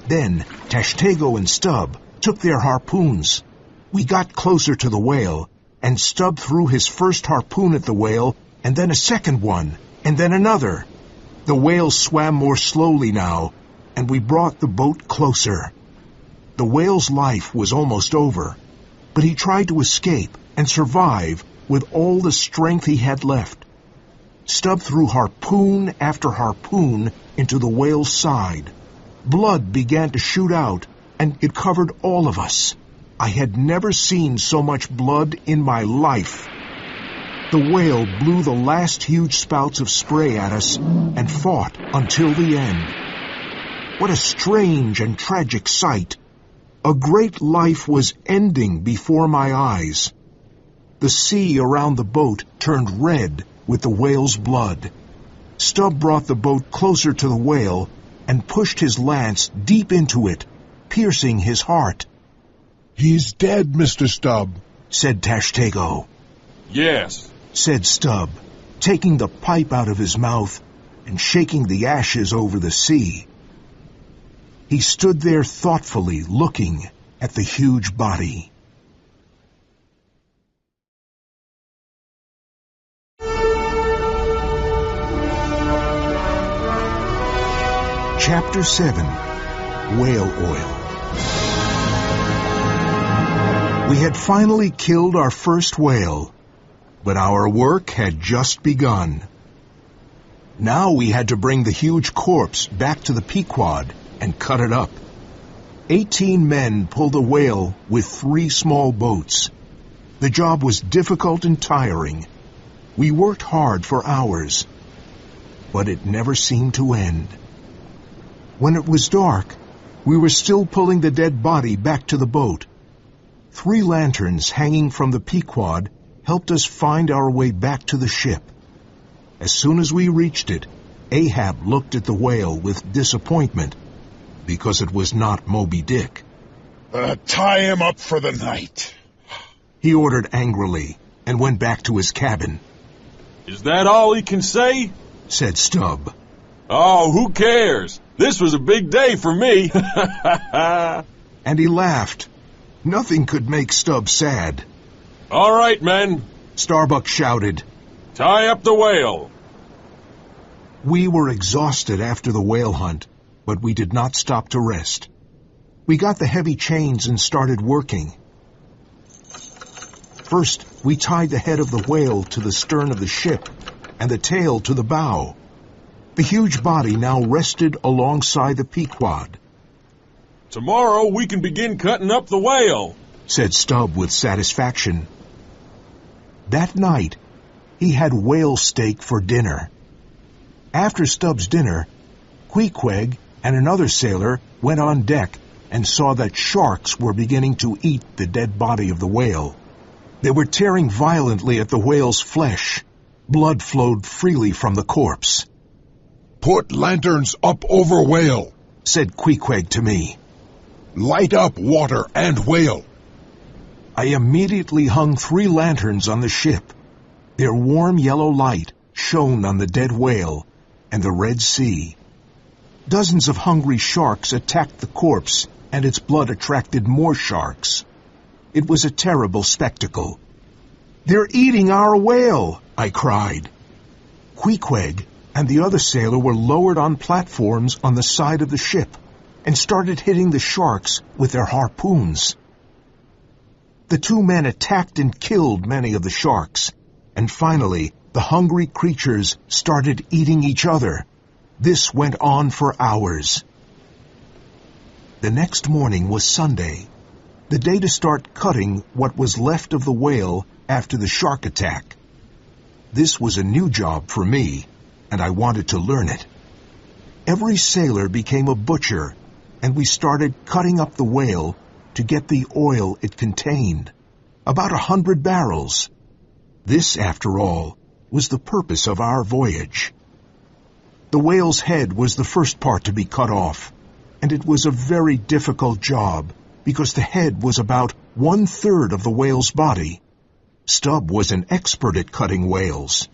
Then Tashtego and Stubb took their harpoons. We got closer to the whale, and Stubb threw his first harpoon at the whale, and then a second one, and then another. The whale swam more slowly now, and we brought the boat closer. The whale's life was almost over, but he tried to escape and survive with all the strength he had left. Stubb threw harpoon after harpoon into the whale's side. Blood began to shoot out, and it covered all of us. I had never seen so much blood in my life. The whale blew the last huge spouts of spray at us and fought until the end. What a strange and tragic sight. A great life was ending before my eyes. The sea around the boat turned red with the whale's blood. Stubb brought the boat closer to the whale and pushed his lance deep into it, piercing his heart. He's dead, Mr. Stubb, said Tashtego. Yes, said Stubb, taking the pipe out of his mouth and shaking the ashes over the sea. He stood there thoughtfully looking at the huge body. Chapter 7. Whale Oil. We had finally killed our first whale, but our work had just begun. Now we had to bring the huge corpse back to the Pequod and cut it up. 18 men pulled the whale with 3 small boats. The job was difficult and tiring. We worked hard for hours, but it never seemed to end. When it was dark, we were still pulling the dead body back to the boat. 3 lanterns hanging from the Pequod helped us find our way back to the ship. As soon as we reached it, Ahab looked at the whale with disappointment, because it was not Moby Dick. Tie him up for the night, he ordered angrily, and went back to his cabin. Is that all he can say? Said Stubb. Oh, who cares? This was a big day for me. And he laughed. Nothing could make Stubb sad. All right, men, Starbuck shouted. Tie up the whale. We were exhausted after the whale hunt, but we did not stop to rest. We got the heavy chains and started working. First, we tied the head of the whale to the stern of the ship and the tail to the bow. The huge body now rested alongside the Pequod. Tomorrow we can begin cutting up the whale, said Stubb with satisfaction. That night, he had whale steak for dinner. After Stubb's dinner, Queequeg and another sailor went on deck and saw that sharks were beginning to eat the dead body of the whale. They were tearing violently at the whale's flesh. Blood flowed freely from the corpse. Put lanterns up over whale, said Queequeg to me. Light up water and whale. I immediately hung 3 lanterns on the ship Their warm yellow light shone on the dead whale and the Red Sea. Dozens of hungry sharks attacked the corpse, and its blood attracted more sharks. It was a terrible spectacle. "They're eating our whale!" I cried. Queequeg and the other sailor were lowered on platforms on the side of the ship and started hitting the sharks with their harpoons. The two men attacked and killed many of the sharks, and finally the hungry creatures started eating each other. This went on for hours. The next morning was Sunday, the day to start cutting what was left of the whale after the shark attack. This was a new job for me, and I wanted to learn it. Every sailor became a butcher, and we started cutting up the whale to get the oil it contained, about 100 barrels. This, after all, was the purpose of our voyage. The whale's head was the first part to be cut off, and it was a very difficult job because the head was about 1/3 of the whale's body. Stubb was an expert at cutting whales.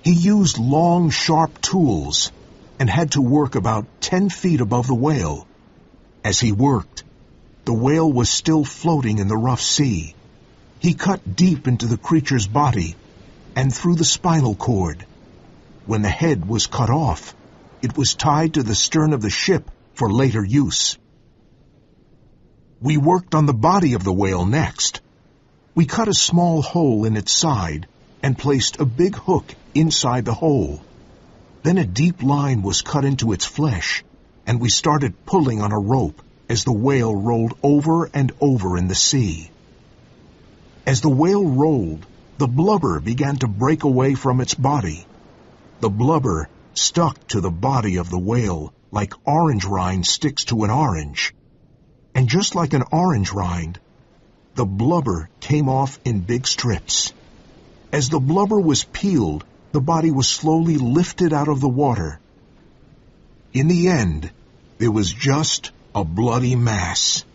He used long, sharp tools and had to work about 10 feet above the whale. As he worked, the whale was still floating in the rough sea. He cut deep into the creature's body and through the spinal cord. When the head was cut off, it was tied to the stern of the ship for later use. We worked on the body of the whale next. We cut a small hole in its side and placed a big hook inside the hole. Then a deep line was cut into its flesh, and we started pulling on a rope as the whale rolled over and over in the sea. As the whale rolled, the blubber began to break away from its body. The blubber stuck to the body of the whale like orange rind sticks to an orange. And just like an orange rind, the blubber came off in big strips. As the blubber was peeled, the body was slowly lifted out of the water. In the end, there was just a bloody mass.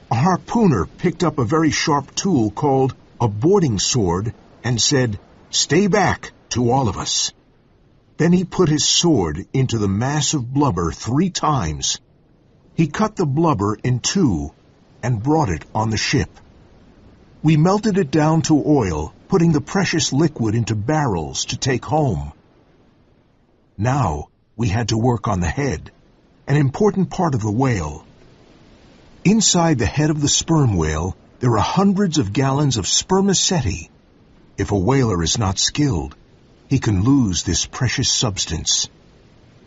A harpooner picked up a very sharp tool called a boarding sword and said, "Stay back," to all of us. Then he put his sword into the mass of blubber 3 times. He cut the blubber in 2 and brought it on the ship. We melted it down to oil, putting the precious liquid into barrels to take home. Now we had to work on the head, an important part of the whale. Inside the head of the sperm whale, there are hundreds of gallons of spermaceti. If a whaler is not skilled, he can lose this precious substance.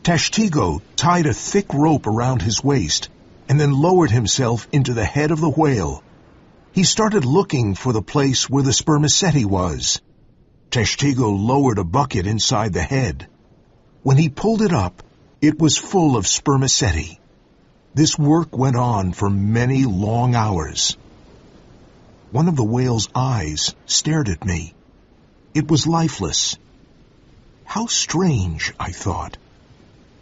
Tashtego tied a thick rope around his waist and then lowered himself into the head of the whale. He started looking for the place where the spermaceti was. Tashtego lowered a bucket inside the head. When he pulled it up, it was full of spermaceti. This work went on for many long hours. One of the whale's eyes stared at me. It was lifeless. How strange, I thought.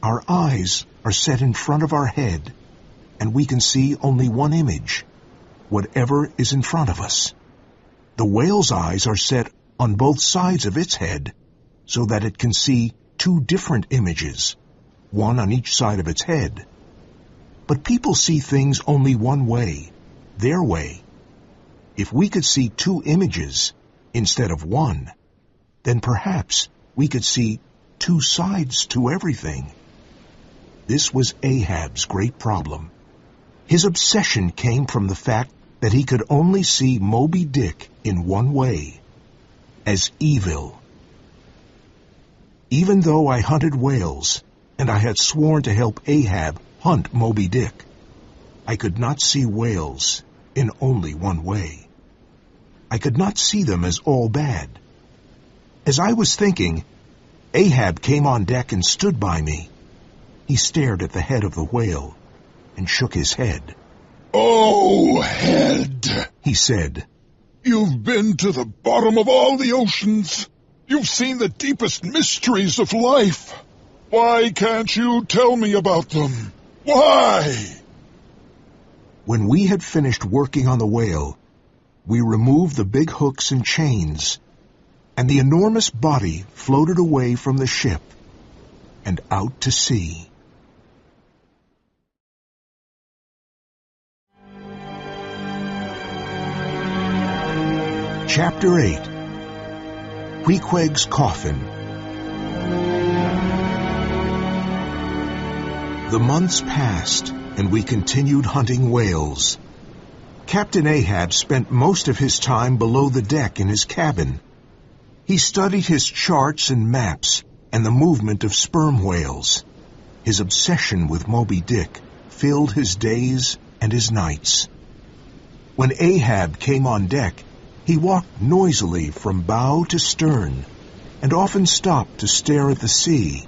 Our eyes are set in front of our head, and we can see only one image, whatever is in front of us. The whale's eyes are set on both sides of its head, so that it can see 2 different images, one on each side of its head. But people see things only one way, their way. If we could see 2 images instead of one, then perhaps we could see 2 sides to everything. This was Ahab's great problem. His obsession came from the fact that he could only see Moby Dick in one way, as evil. Even though I hunted whales, and I had sworn to help Ahab hunt Moby Dick, I could not see whales in only one way. I could not see them as all bad. As I was thinking, Ahab came on deck and stood by me. He stared at the head of the whale and shook his head. "Oh, head," he said. "You've been to the bottom of all the oceans. You've seen the deepest mysteries of life. Why can't you tell me about them? Why?" When we had finished working on the whale, we removed the big hooks and chains. and the enormous body floated away from the ship and out to sea. Chapter 8. Queequeg's Coffin. The months passed, and we continued hunting whales. Captain Ahab spent most of his time below the deck in his cabin. He studied his charts and maps and the movement of sperm whales. His obsession with Moby Dick filled his days and his nights. When Ahab came on deck, he walked noisily from bow to stern, and often stopped to stare at the sea.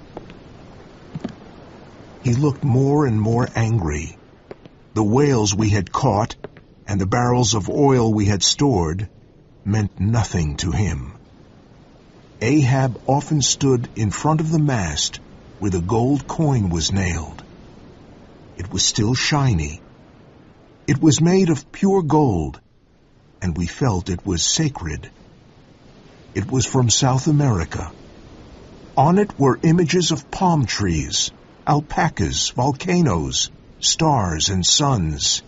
He looked more and more angry. The whales we had caught and the barrels of oil we had stored meant nothing to him. Ahab often stood in front of the mast where the gold coin was nailed. It was still shiny. It was made of pure gold, and we felt it was sacred. It was from South America. On it were images of palm trees, alpacas, volcanoes, stars, and suns.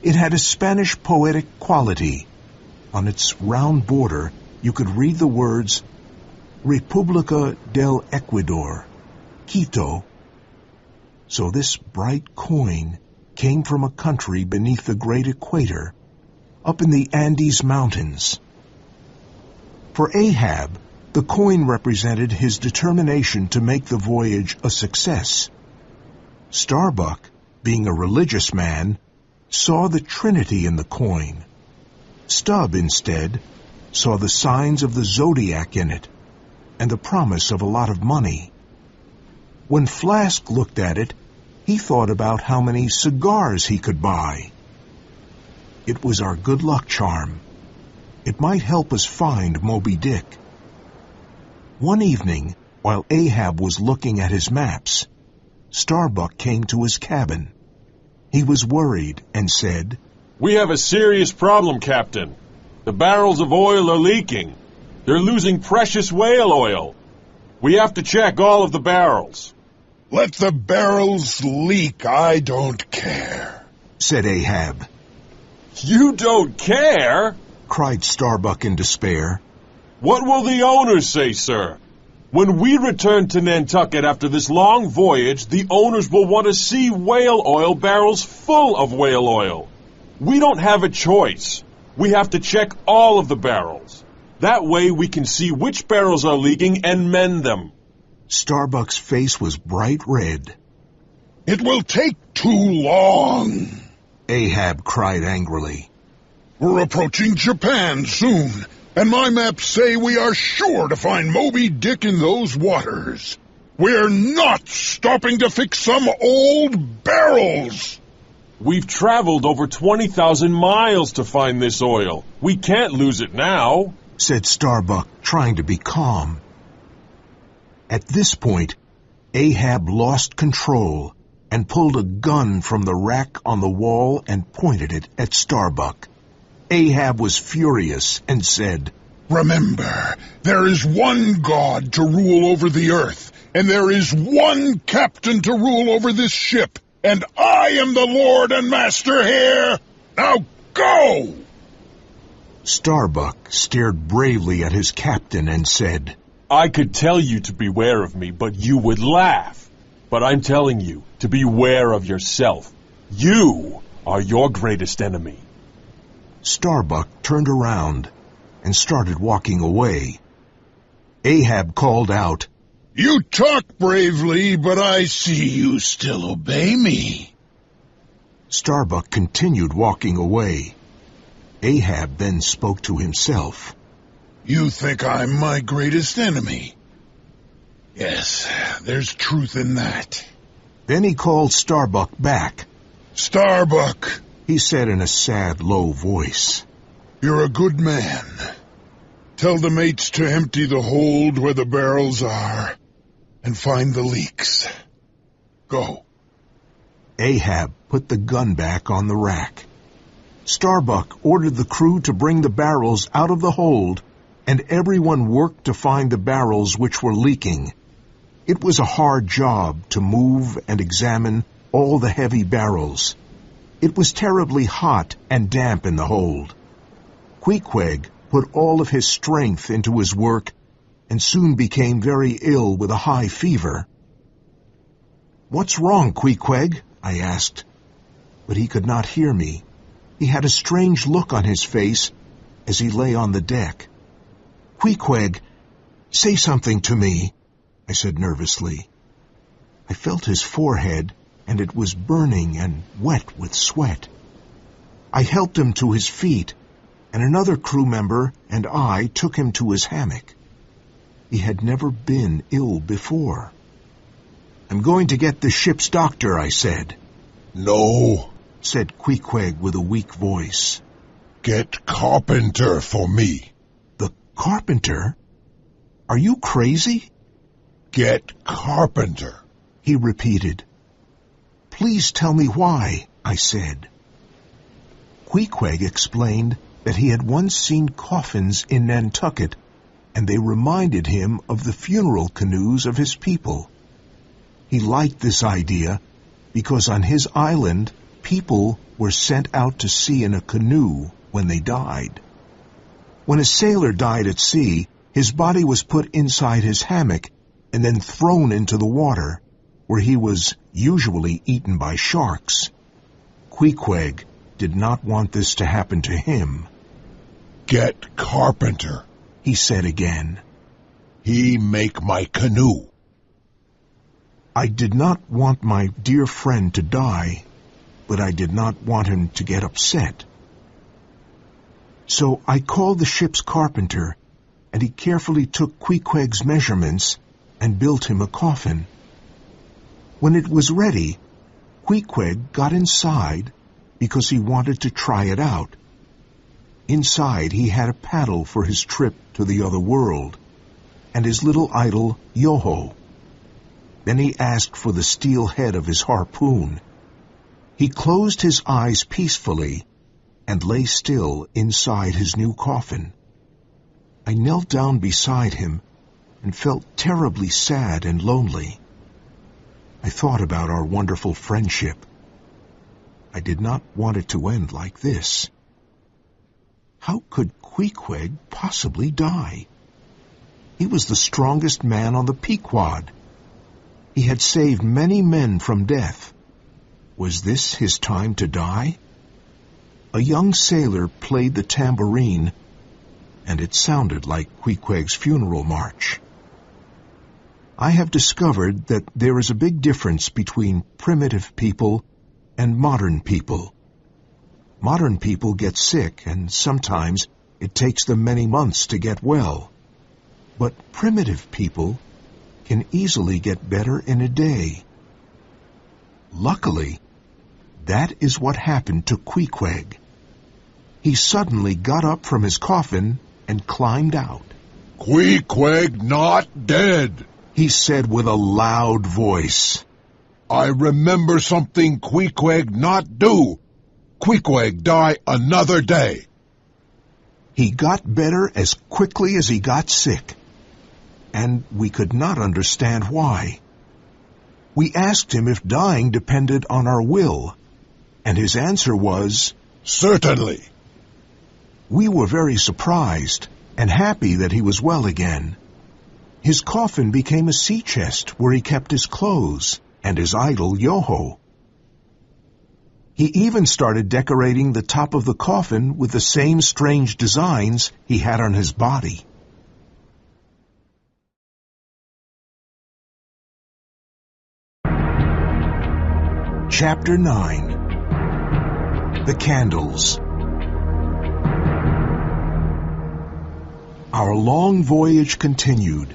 It had a Spanish poetic quality. On its round border, you could read the words, República del Ecuador, Quito. So this bright coin came from a country beneath the great equator, up in the Andes Mountains. For Ahab, the coin represented his determination to make the voyage a success. Starbuck, being a religious man, saw the Trinity in the coin. Stubb, instead, saw the signs of the zodiac in it, and the promise of a lot of money. When Flask looked at it, he thought about how many cigars he could buy. It was our good luck charm. It might help us find Moby Dick. One evening, while Ahab was looking at his maps, Starbuck came to his cabin. He was worried and said, "We have a serious problem, Captain. The barrels of oil are leaking. They're losing precious whale oil. We have to check all of the barrels." Let the barrels leak, I don't care, said Ahab. "You don't care?" cried Starbuck in despair. "What will the owners say, sir? When we return to Nantucket after this long voyage, the owners will want to see whale oil barrels full of whale oil. We don't have a choice. We have to check all of the barrels. That way we can see which barrels are leaking and mend them." Starbuck's face was bright red. It will take too long, Ahab cried angrily. We're approaching Japan soon, and my maps say we are sure to find Moby Dick in those waters. We're not stopping to fix some old barrels. We've traveled over 20,000 miles to find this oil. We can't lose it now, said Starbuck, trying to be calm. At this point, Ahab lost control and pulled a gun from the rack on the wall and pointed it at Starbuck. Ahab was furious and said, Remember, there is one God to rule over the earth, and there is one captain to rule over this ship, and I am the Lord and Master here. Now go! Starbuck stared bravely at his captain and said, I could tell you to beware of me, but you would laugh. But I'm telling you to beware of yourself. You are your greatest enemy. Starbuck turned around and started walking away. Ahab called out, You talk bravely, but I see you still obey me. Starbuck continued walking away. Ahab then spoke to himself. You think I'm my greatest enemy? Yes, there's truth in that. Then he called Starbuck back. Starbuck, he said in a sad, low voice. You're a good man. Tell the mates to empty the hold where the barrels are and find the leaks. Go. Ahab put the gun back on the rack. Starbuck ordered the crew to bring the barrels out of the hold and everyone worked to find the barrels which were leaking. It was a hard job to move and examine all the heavy barrels. It was terribly hot and damp in the hold. Queequeg put all of his strength into his work and soon became very ill with a high fever. "What's wrong, Queequeg?" I asked. But he could not hear me. He had a strange look on his face as he lay on the deck. "Queequeg, say something to me," I said nervously. I felt his forehead, and it was burning and wet with sweat. I helped him to his feet, and another crew member and I took him to his hammock. He had never been ill before. "I'm going to get the ship's doctor," I said. "No," said Queequeg with a weak voice. "Get Carpenter for me." "The carpenter? Are you crazy?" "Get Carpenter," he repeated. "Please tell me why," I said. Queequeg explained that he had once seen coffins in Nantucket, and they reminded him of the funeral canoes of his people. He liked this idea because on his island, people were sent out to sea in a canoe when they died. When a sailor died at sea, his body was put inside his hammock and then thrown into the water, where he was usually eaten by sharks. Queequeg did not want this to happen to him. "Get Carpenter," he said again. "He make my canoe." I did not want my dear friend to die, but I did not want him to get upset. So I called the ship's carpenter, and he carefully took Queequeg's measurements and built him a coffin. When it was ready, Queequeg got inside because he wanted to try it out. Inside he had a paddle for his trip to the other world, and his little idol, Yoho. Then he asked for the steel head of his harpoon. He closed his eyes peacefully and lay still inside his new coffin. I knelt down beside him and felt terribly sad and lonely. I thought about our wonderful friendship. I did not want it to end like this. How could Queequeg possibly die? He was the strongest man on the Pequod. He had saved many men from death. Was this his time to die? A young sailor played the tambourine, and it sounded like Queequeg's funeral march. I have discovered that there is a big difference between primitive people and modern people. Modern people get sick, and sometimes it takes them many months to get well. But primitive people can easily get better in a day. Luckily, that is what happened to Queequeg. He suddenly got up from his coffin and climbed out. "Queequeg not dead," he said with a loud voice. "I remember something Queequeg not do. Queequeg die another day." He got better as quickly as he got sick, and we could not understand why. We asked him if dying depended on our will, and his answer was, "Certainly." We were very surprised and happy that he was well again. His coffin became a sea chest where he kept his clothes and his idol Yoho. He even started decorating the top of the coffin with the same strange designs he had on his body. Chapter 9. The Candles. Our long voyage continued,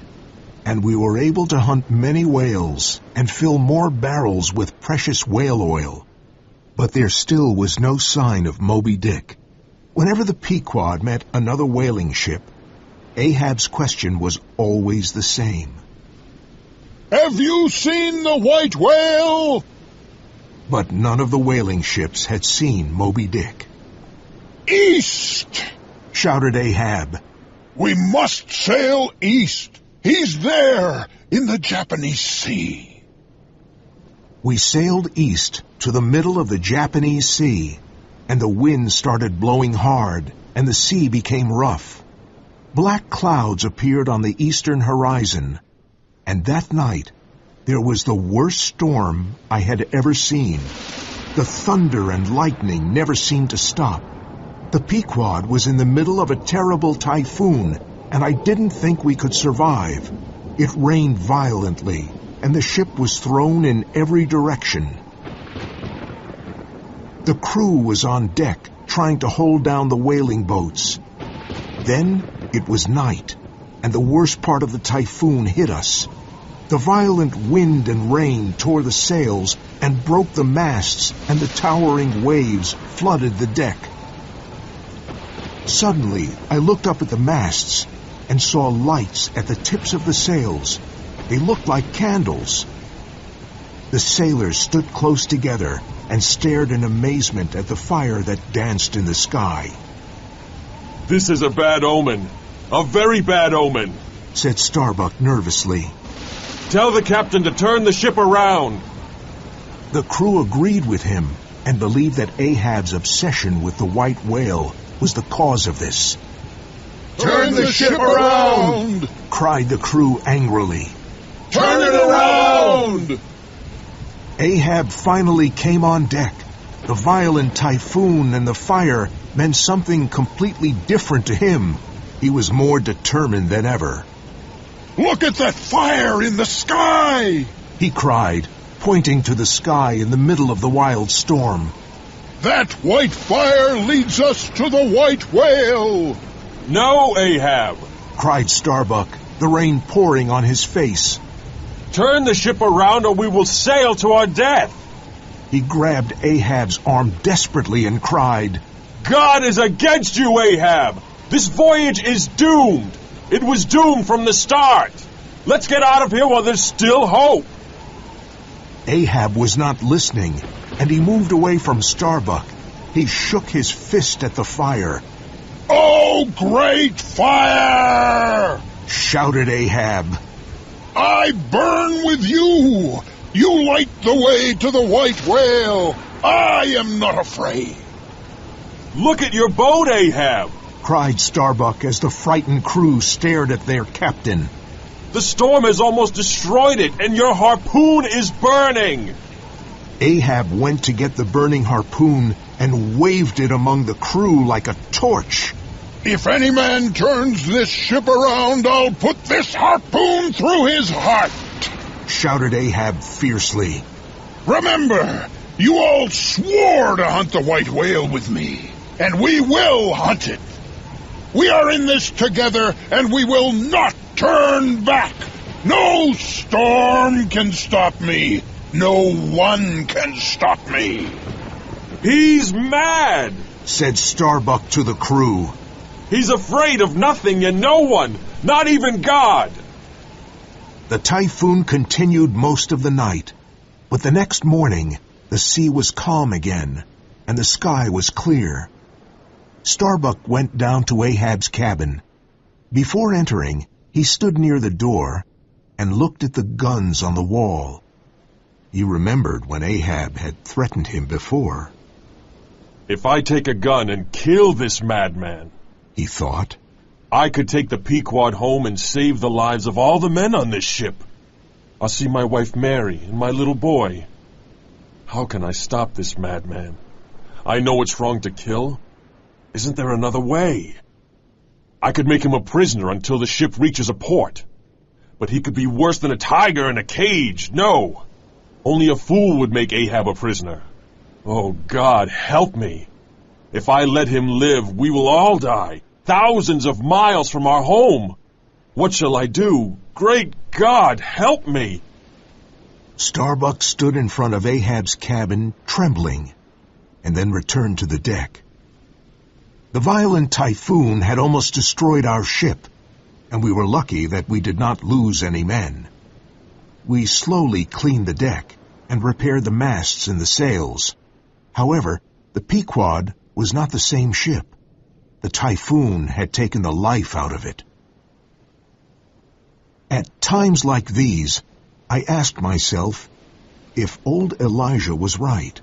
and we were able to hunt many whales and fill more barrels with precious whale oil. But there still was no sign of Moby Dick. Whenever the Pequod met another whaling ship, Ahab's question was always the same. "Have you seen the white whale?" But none of the whaling ships had seen Moby Dick. "East!" shouted Ahab. We must sail east. He's there in the Japanese Sea. We sailed east to the middle of the Japanese Sea, and the wind started blowing hard, and the sea became rough. Black clouds appeared on the eastern horizon, and that night there was the worst storm I had ever seen. The thunder and lightning never seemed to stop. The Pequod was in the middle of a terrible typhoon, and I didn't think we could survive. It rained violently, and the ship was thrown in every direction. The crew was on deck, trying to hold down the whaling boats. Then it was night, and the worst part of the typhoon hit us. The violent wind and rain tore the sails and broke the masts, and the towering waves flooded the deck. Suddenly, I looked up at the masts and saw lights at the tips of the sails. They looked like candles. The sailors stood close together and stared in amazement at the fire that danced in the sky. This is a bad omen. A very bad omen, said Starbuck nervously. Tell the captain to turn the ship around. The crew agreed with him and believed that Ahab's obsession with the white whale was the cause of this. Turn the ship around! Cried the crew angrily. Turn it around! Ahab finally came on deck. The violent typhoon and the fire meant something completely different to him. He was more determined than ever. Look at that fire in the sky! He cried, pointing to the sky in the middle of the wild storm. That white fire leads us to the white whale! No, Ahab! Cried Starbuck, the rain pouring on his face. Turn the ship around or we will sail to our death! He grabbed Ahab's arm desperately and cried, God is against you, Ahab! This voyage is doomed! It was doomed from the start! Let's get out of here while there's still hope! Ahab was not listening, and he moved away from Starbuck. He shook his fist at the fire. Oh, great fire! Shouted Ahab. I burn with you! You light the way to the white whale! I am not afraid! Look at your boat, Ahab! Cried Starbuck as the frightened crew stared at their captain. The storm has almost destroyed it, and your harpoon is burning! Ahab went to get the burning harpoon and waved it among the crew like a torch. If any man turns this ship around, I'll put this harpoon through his heart! Shouted Ahab fiercely. Remember, you all swore to hunt the white whale with me, and we will hunt it. We are in this together, and we will not turn back. No storm can stop me. No one can stop me. He's mad, said Starbuck to the crew. He's afraid of nothing and no one, not even God. The typhoon continued most of the night, but the next morning the sea was calm again, and the sky was clear. Starbuck went down to Ahab's cabin. Before entering, he stood near the door and looked at the guns on the wall. He remembered when Ahab had threatened him before. If I take a gun and kill this madman, he thought, I could take the Pequod home and save the lives of all the men on this ship. I'll see my wife Mary and my little boy. How can I stop this madman? I know it's wrong to kill. Isn't there another way? I could make him a prisoner until the ship reaches a port. But he could be worse than a tiger in a cage. No. Only a fool would make Ahab a prisoner. Oh, God, help me. If I let him live, we will all die, thousands of miles from our home. What shall I do? Great God, help me. Starbuck stood in front of Ahab's cabin, trembling, and then returned to the deck. The violent typhoon had almost destroyed our ship, and we were lucky that we did not lose any men. We slowly cleaned the deck and repaired the masts and the sails. However, the Pequod was not the same ship. The typhoon had taken the life out of it. At times like these, I asked myself if old Elijah was right.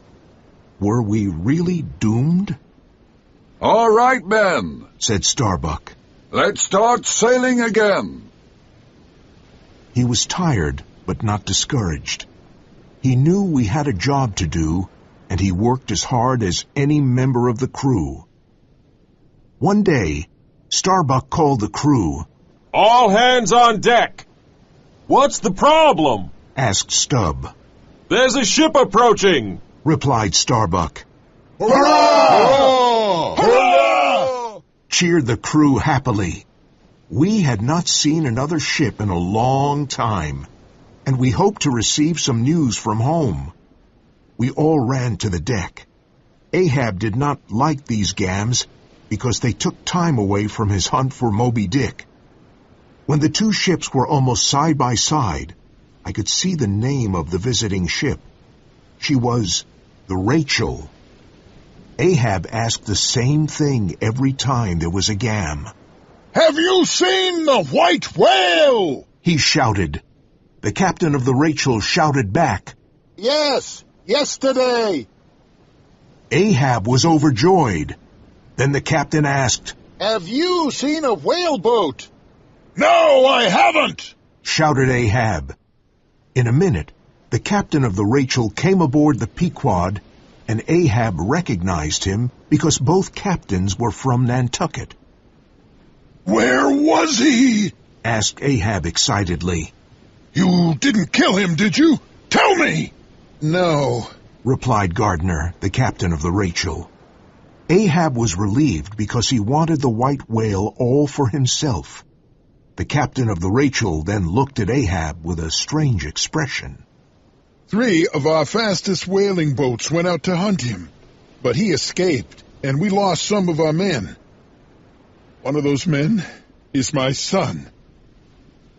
Were we really doomed? All right, men, said Starbuck. let's start sailing again. He was tired, but not discouraged. He knew we had a job to do, and he worked as hard as any member of the crew. One day, Starbuck called the crew. All hands on deck! What's the problem? Asked Stubb. There's a ship approaching! Replied Starbuck. Hurrah! Hurrah! Cheered the crew happily. We had not seen another ship in a long time, and we hoped to receive some news from home. We all ran to the deck. Ahab did not like these gams because they took time away from his hunt for Moby Dick. When the two ships were almost side by side, I could see the name of the visiting ship. She was the Rachel. Ahab asked the same thing every time there was a gam. Have you seen the white whale? He shouted. The captain of the Rachel shouted back. Yes, yesterday. Ahab was overjoyed. Then the captain asked, Have you seen a whaleboat? No, I haven't, shouted Ahab. In a minute, the captain of the Rachel came aboard the Pequod, and Ahab recognized him because both captains were from Nantucket. Where was he? Asked Ahab excitedly. You didn't kill him, did you? Tell me! No, replied Gardner, the captain of the Rachel. Ahab was relieved because he wanted the white whale all for himself. The captain of the Rachel then looked at Ahab with a strange expression. 3 of our fastest whaling boats went out to hunt him, but he escaped, and we lost some of our men. One of those men is my son.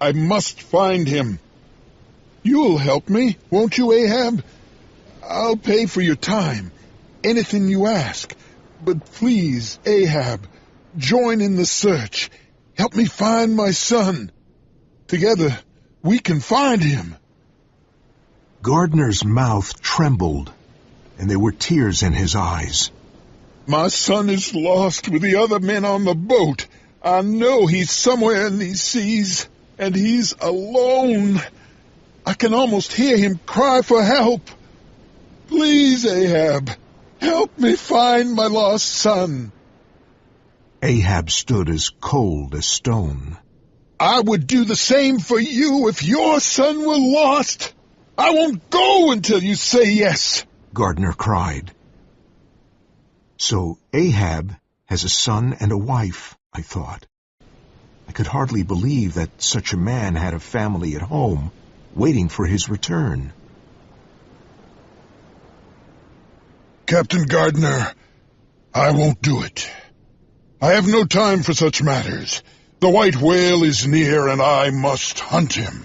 I must find him. You'll help me, won't you, Ahab? I'll pay for your time, anything you ask. But please, Ahab, join in the search. Help me find my son. Together, we can find him. Gardner's mouth trembled, and there were tears in his eyes. My son is lost with the other men on the boat. I know he's somewhere in these seas, and he's alone. I can almost hear him cry for help. Please, Ahab, help me find my lost son. Ahab stood as cold as stone. I would do the same for you if your son were lost. I won't go until you say yes, Gardner cried. So Ahab has a son and a wife, I thought. I could hardly believe that such a man had a family at home, waiting for his return. Captain Gardner, I won't do it. I have no time for such matters. The white whale is near, and I must hunt him.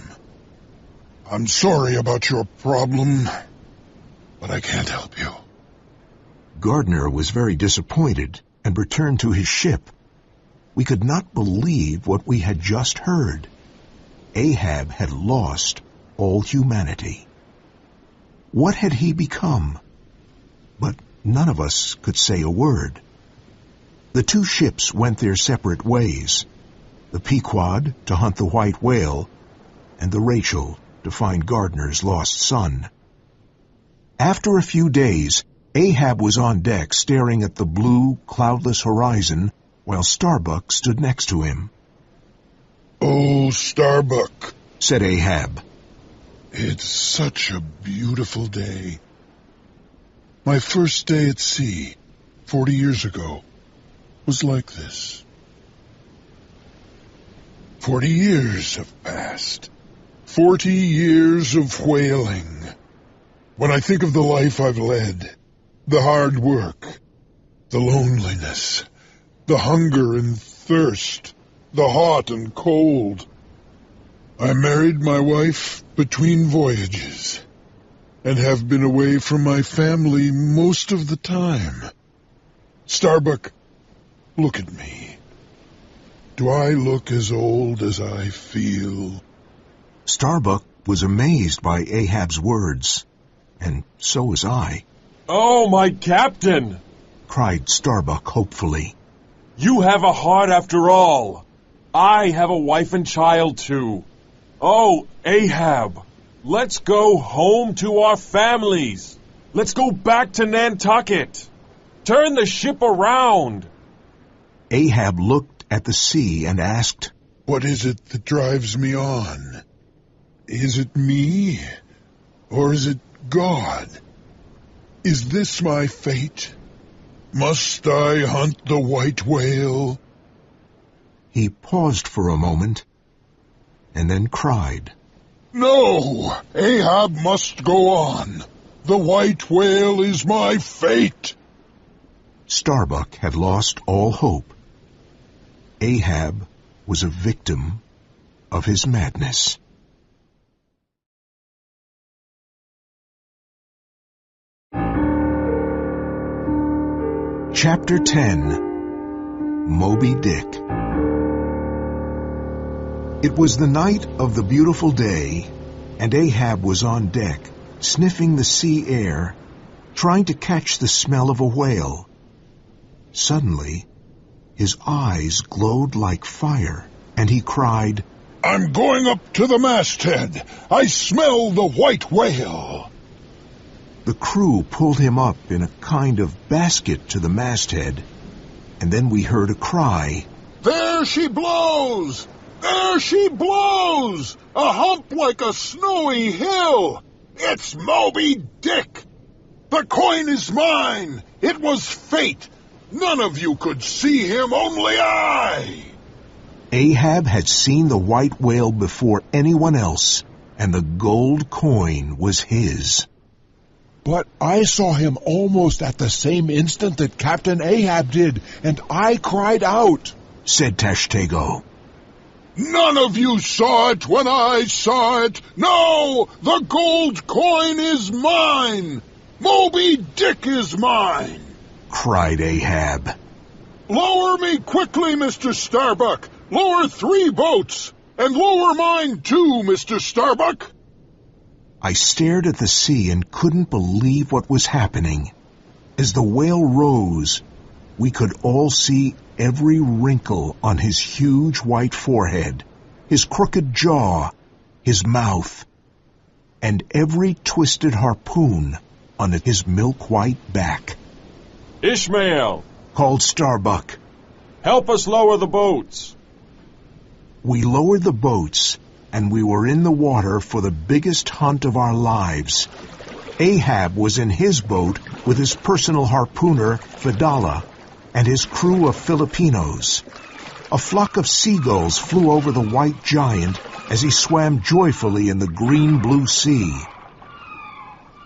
I'm sorry about your problem, but I can't help you. Gardner was very disappointed and returned to his ship. We could not believe what we had just heard. Ahab had lost all humanity. What had he become? But none of us could say a word. The two ships went their separate ways. The Pequod to hunt the white whale, and the Rachel to find Gardner's lost son. After a few days, Ahab was on deck staring at the blue, cloudless horizon while Starbuck stood next to him. Oh, Starbuck, said Ahab. It's such a beautiful day. My first day at sea, 40 years ago, was like this. 40 years have passed. 40 years of whaling. When I think of the life I've led, the hard work, the loneliness, the hunger and thirst, the hot and cold. I married my wife between voyages, and have been away from my family most of the time. Starbuck, Look at me. Do I look as old as I feel? Starbuck was amazed by Ahab's words, and so was I. Oh, my captain! Cried Starbuck hopefully. You have a heart after all. I have a wife and child too. Oh, Ahab, let's go home to our families. Let's go back to Nantucket. Turn the ship around. Ahab looked at the sea and asked, What is it that drives me on? Is it me? Or is it God? Is this my fate? Must I hunt the white whale? He paused for a moment, and then cried. No! Ahab must go on. The white whale is my fate. Starbuck had lost all hope. Ahab was a victim of his madness. Chapter 10 Moby Dick. It was the night of the beautiful day, and Ahab was on deck, sniffing the sea air, trying to catch the smell of a whale. Suddenly, his eyes glowed like fire, and he cried, I'm going up to the masthead. I smell the white whale. The crew pulled him up in a kind of basket to the masthead, and then we heard a cry. There she blows! There she blows! A hump like a snowy hill! It's Moby Dick! The coin is mine! It was fate! None of you could see him, only I! Ahab had seen the white whale before anyone else, and the gold coin was his. But I saw him almost at the same instant that Captain Ahab did, and I cried out, said Tashtego. None of you saw it when I saw it. No, the gold coin is mine. Moby Dick is mine, cried Ahab. Lower me quickly, Mr. Starbuck. Lower 3 boats, and lower mine too, Mr. Starbuck. I stared at the sea and couldn't believe what was happening. As the whale rose, we could all see every wrinkle on his huge white forehead, his crooked jaw, his mouth, and every twisted harpoon on his milk-white back. Ishmael, called Starbuck, help us lower the boats. We lowered the boats, and we were in the water for the biggest hunt of our lives. Ahab was in his boat with his personal harpooner, Fedallah, and his crew of Filipinos. A flock of seagulls flew over the white giant as he swam joyfully in the green-blue sea.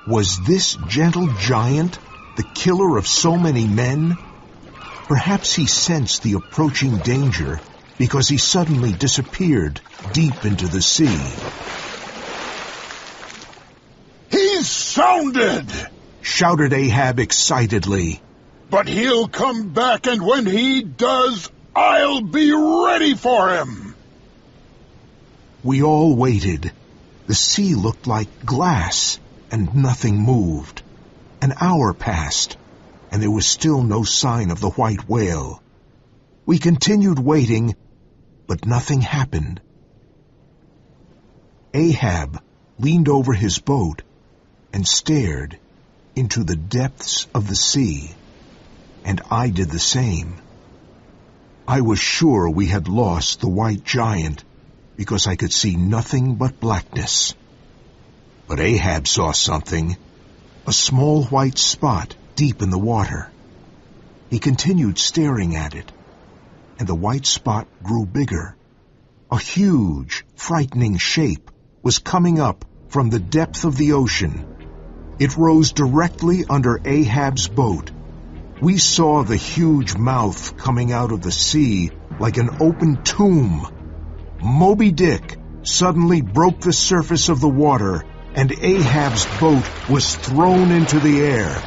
Was this gentle giant the killer of so many men? Perhaps he sensed the approaching danger because he suddenly disappeared deep into the sea. He's sounded! Shouted Ahab excitedly. But he'll come back, and when he does, I'll be ready for him! We all waited. The sea looked like glass, and nothing moved. An hour passed, and there was still no sign of the white whale. We continued waiting, but nothing happened. Ahab leaned over his boat and stared into the depths of the sea, and I did the same. I was sure we had lost the white giant because I could see nothing but blackness. But Ahab saw something, a small white spot deep in the water. He continued staring at it, and the white spot grew bigger. A huge, frightening shape was coming up from the depth of the ocean. It rose directly under Ahab's boat. We saw the huge mouth coming out of the sea like an open tomb. Moby Dick suddenly broke the surface of the water, and Ahab's boat was thrown into the air.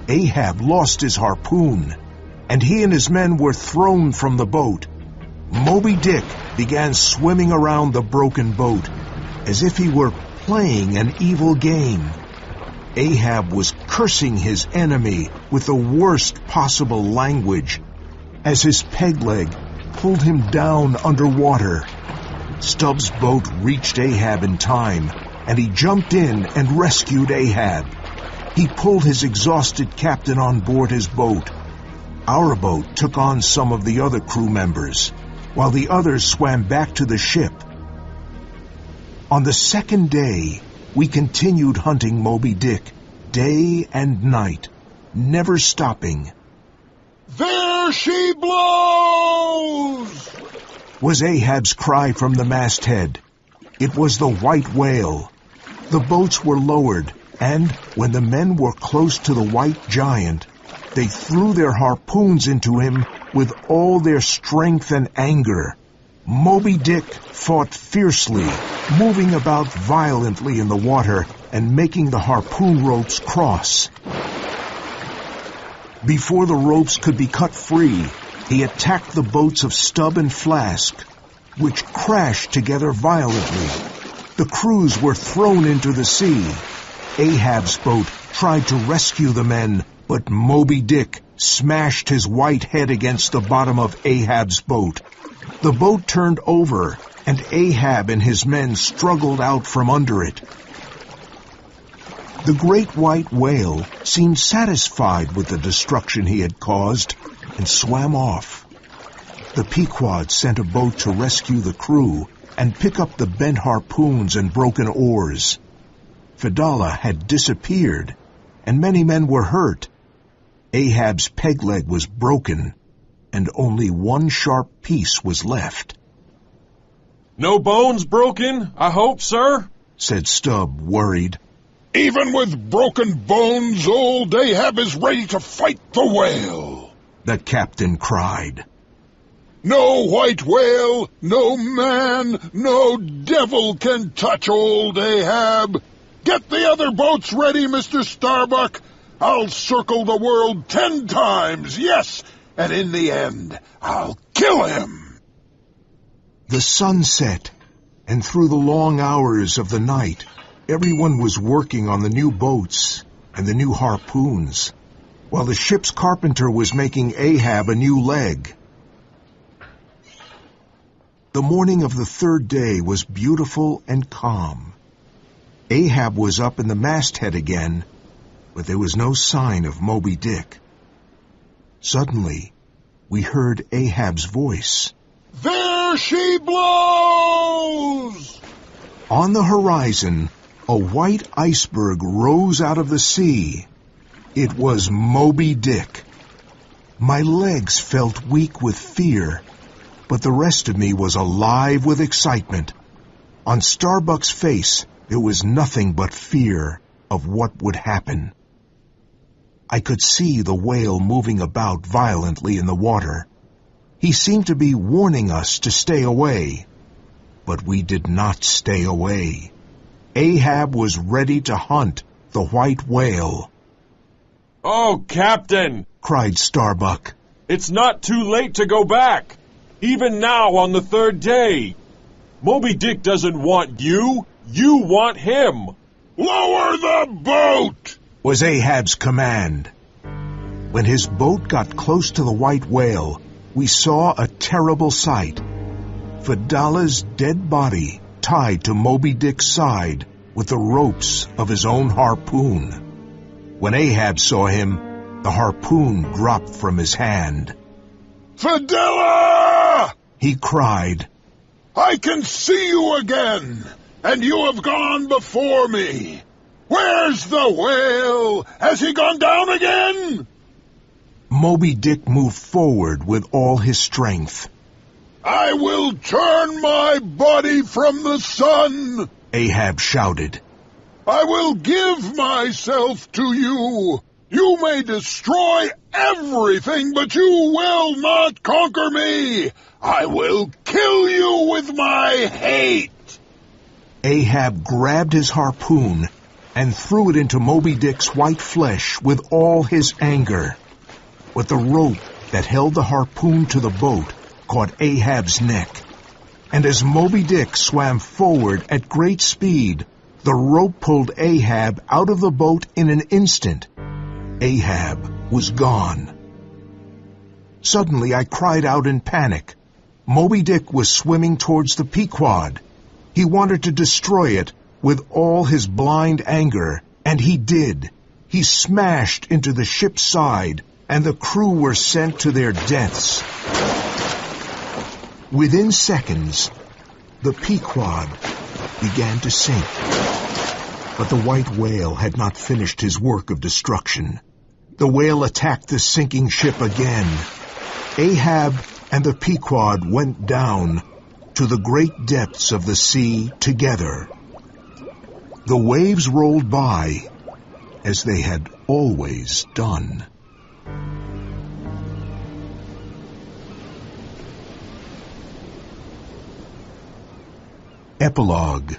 Ahab lost his harpoon, and he and his men were thrown from the boat. Moby Dick began swimming around the broken boat as if he were playing an evil game. Ahab was cursing his enemy with the worst possible language as his peg leg pulled him down underwater. Stubbs' boat reached Ahab in time, and he jumped in and rescued Ahab. He pulled his exhausted captain on board his boat. Our boat took on some of the other crew members, while the others swam back to the ship. On the second day, we continued hunting Moby Dick, day and night, never stopping. "There she blows!" was Ahab's cry from the masthead. It was the white whale. The boats were lowered, and when the men were close to the white giant, they threw their harpoons into him with all their strength and anger. Moby Dick fought fiercely, moving about violently in the water and making the harpoon ropes cross. Before the ropes could be cut free, he attacked the boats of Stubb and Flask, which crashed together violently. The crews were thrown into the sea. Ahab's boat tried to rescue the men, but Moby Dick smashed his white head against the bottom of Ahab's boat. The boat turned over, and Ahab and his men struggled out from under it. The great white whale seemed satisfied with the destruction he had caused and swam off. The Pequod sent a boat to rescue the crew and pick up the bent harpoons and broken oars. Fedallah had disappeared, and many men were hurt. Ahab's peg leg was broken, and only one sharp piece was left. "No bones broken, I hope, sir?" said Stubb, worried. "Even with broken bones, old Ahab is ready to fight the whale," the captain cried. "No white whale, no man, no devil can touch old Ahab. Get the other boats ready, Mr. Starbuck. I'll circle the world 10 times, yes, and in the end, I'll kill him." The sun set, and through the long hours of the night, everyone was working on the new boats and the new harpoons, while the ship's carpenter was making Ahab a new leg. The morning of the third day was beautiful and calm. Ahab was up in the masthead again, but there was no sign of Moby Dick. Suddenly, we heard Ahab's voice. "There she blows!" On the horizon, a white iceberg rose out of the sea. It was Moby Dick. My legs felt weak with fear, but the rest of me was alive with excitement. On Starbuck's face, there was nothing but fear of what would happen. I could see the whale moving about violently in the water. He seemed to be warning us to stay away. But we did not stay away. Ahab was ready to hunt the white whale. "Oh, Captain!" cried Starbuck. "It's not too late to go back. Even now on the third day. Moby Dick doesn't want you. You want him." "Lower the boat!" was Ahab's command. When his boat got close to the white whale, we saw a terrible sight. Fedallah's dead body tied to Moby Dick's side with the ropes of his own harpoon. When Ahab saw him, the harpoon dropped from his hand. "Fedallah!" he cried. "I can see you again, and you have gone before me. Where's the whale? Has he gone down again?" Moby Dick moved forward with all his strength. "I will turn my body from the sun," Ahab shouted. "I will give myself to you. You may destroy everything, but you will not conquer me. I will kill you with my hate." Ahab grabbed his harpoon and threw it into Moby Dick's white flesh with all his anger. But the rope that held the harpoon to the boat caught Ahab's neck, and as Moby Dick swam forward at great speed, the rope pulled Ahab out of the boat in an instant. Ahab was gone. Suddenly I cried out in panic. Moby Dick was swimming towards the Pequod. He wanted to destroy it with all his blind anger, and he did. He smashed into the ship's side, and the crew were sent to their deaths. Within seconds, the Pequod began to sink. But the white whale had not finished his work of destruction. The whale attacked the sinking ship again. Ahab and the Pequod went down to the great depths of the sea together. The waves rolled by as they had always done. Epilogue.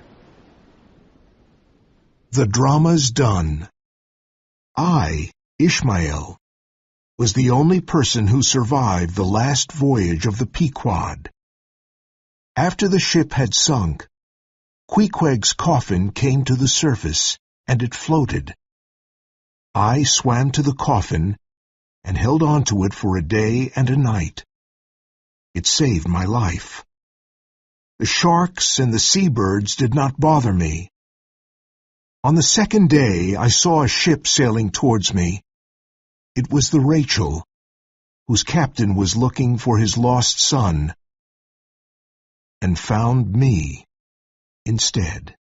The drama's done. I, Ishmael, was the only person who survived the last voyage of the Pequod. After the ship had sunk, Queequeg's coffin came to the surface, and it floated. I swam to the coffin and held on to it for a day and a night. It saved my life. The sharks and the seabirds did not bother me. On the second day, I saw a ship sailing towards me. It was the Rachel, whose captain was looking for his lost son, and found me instead.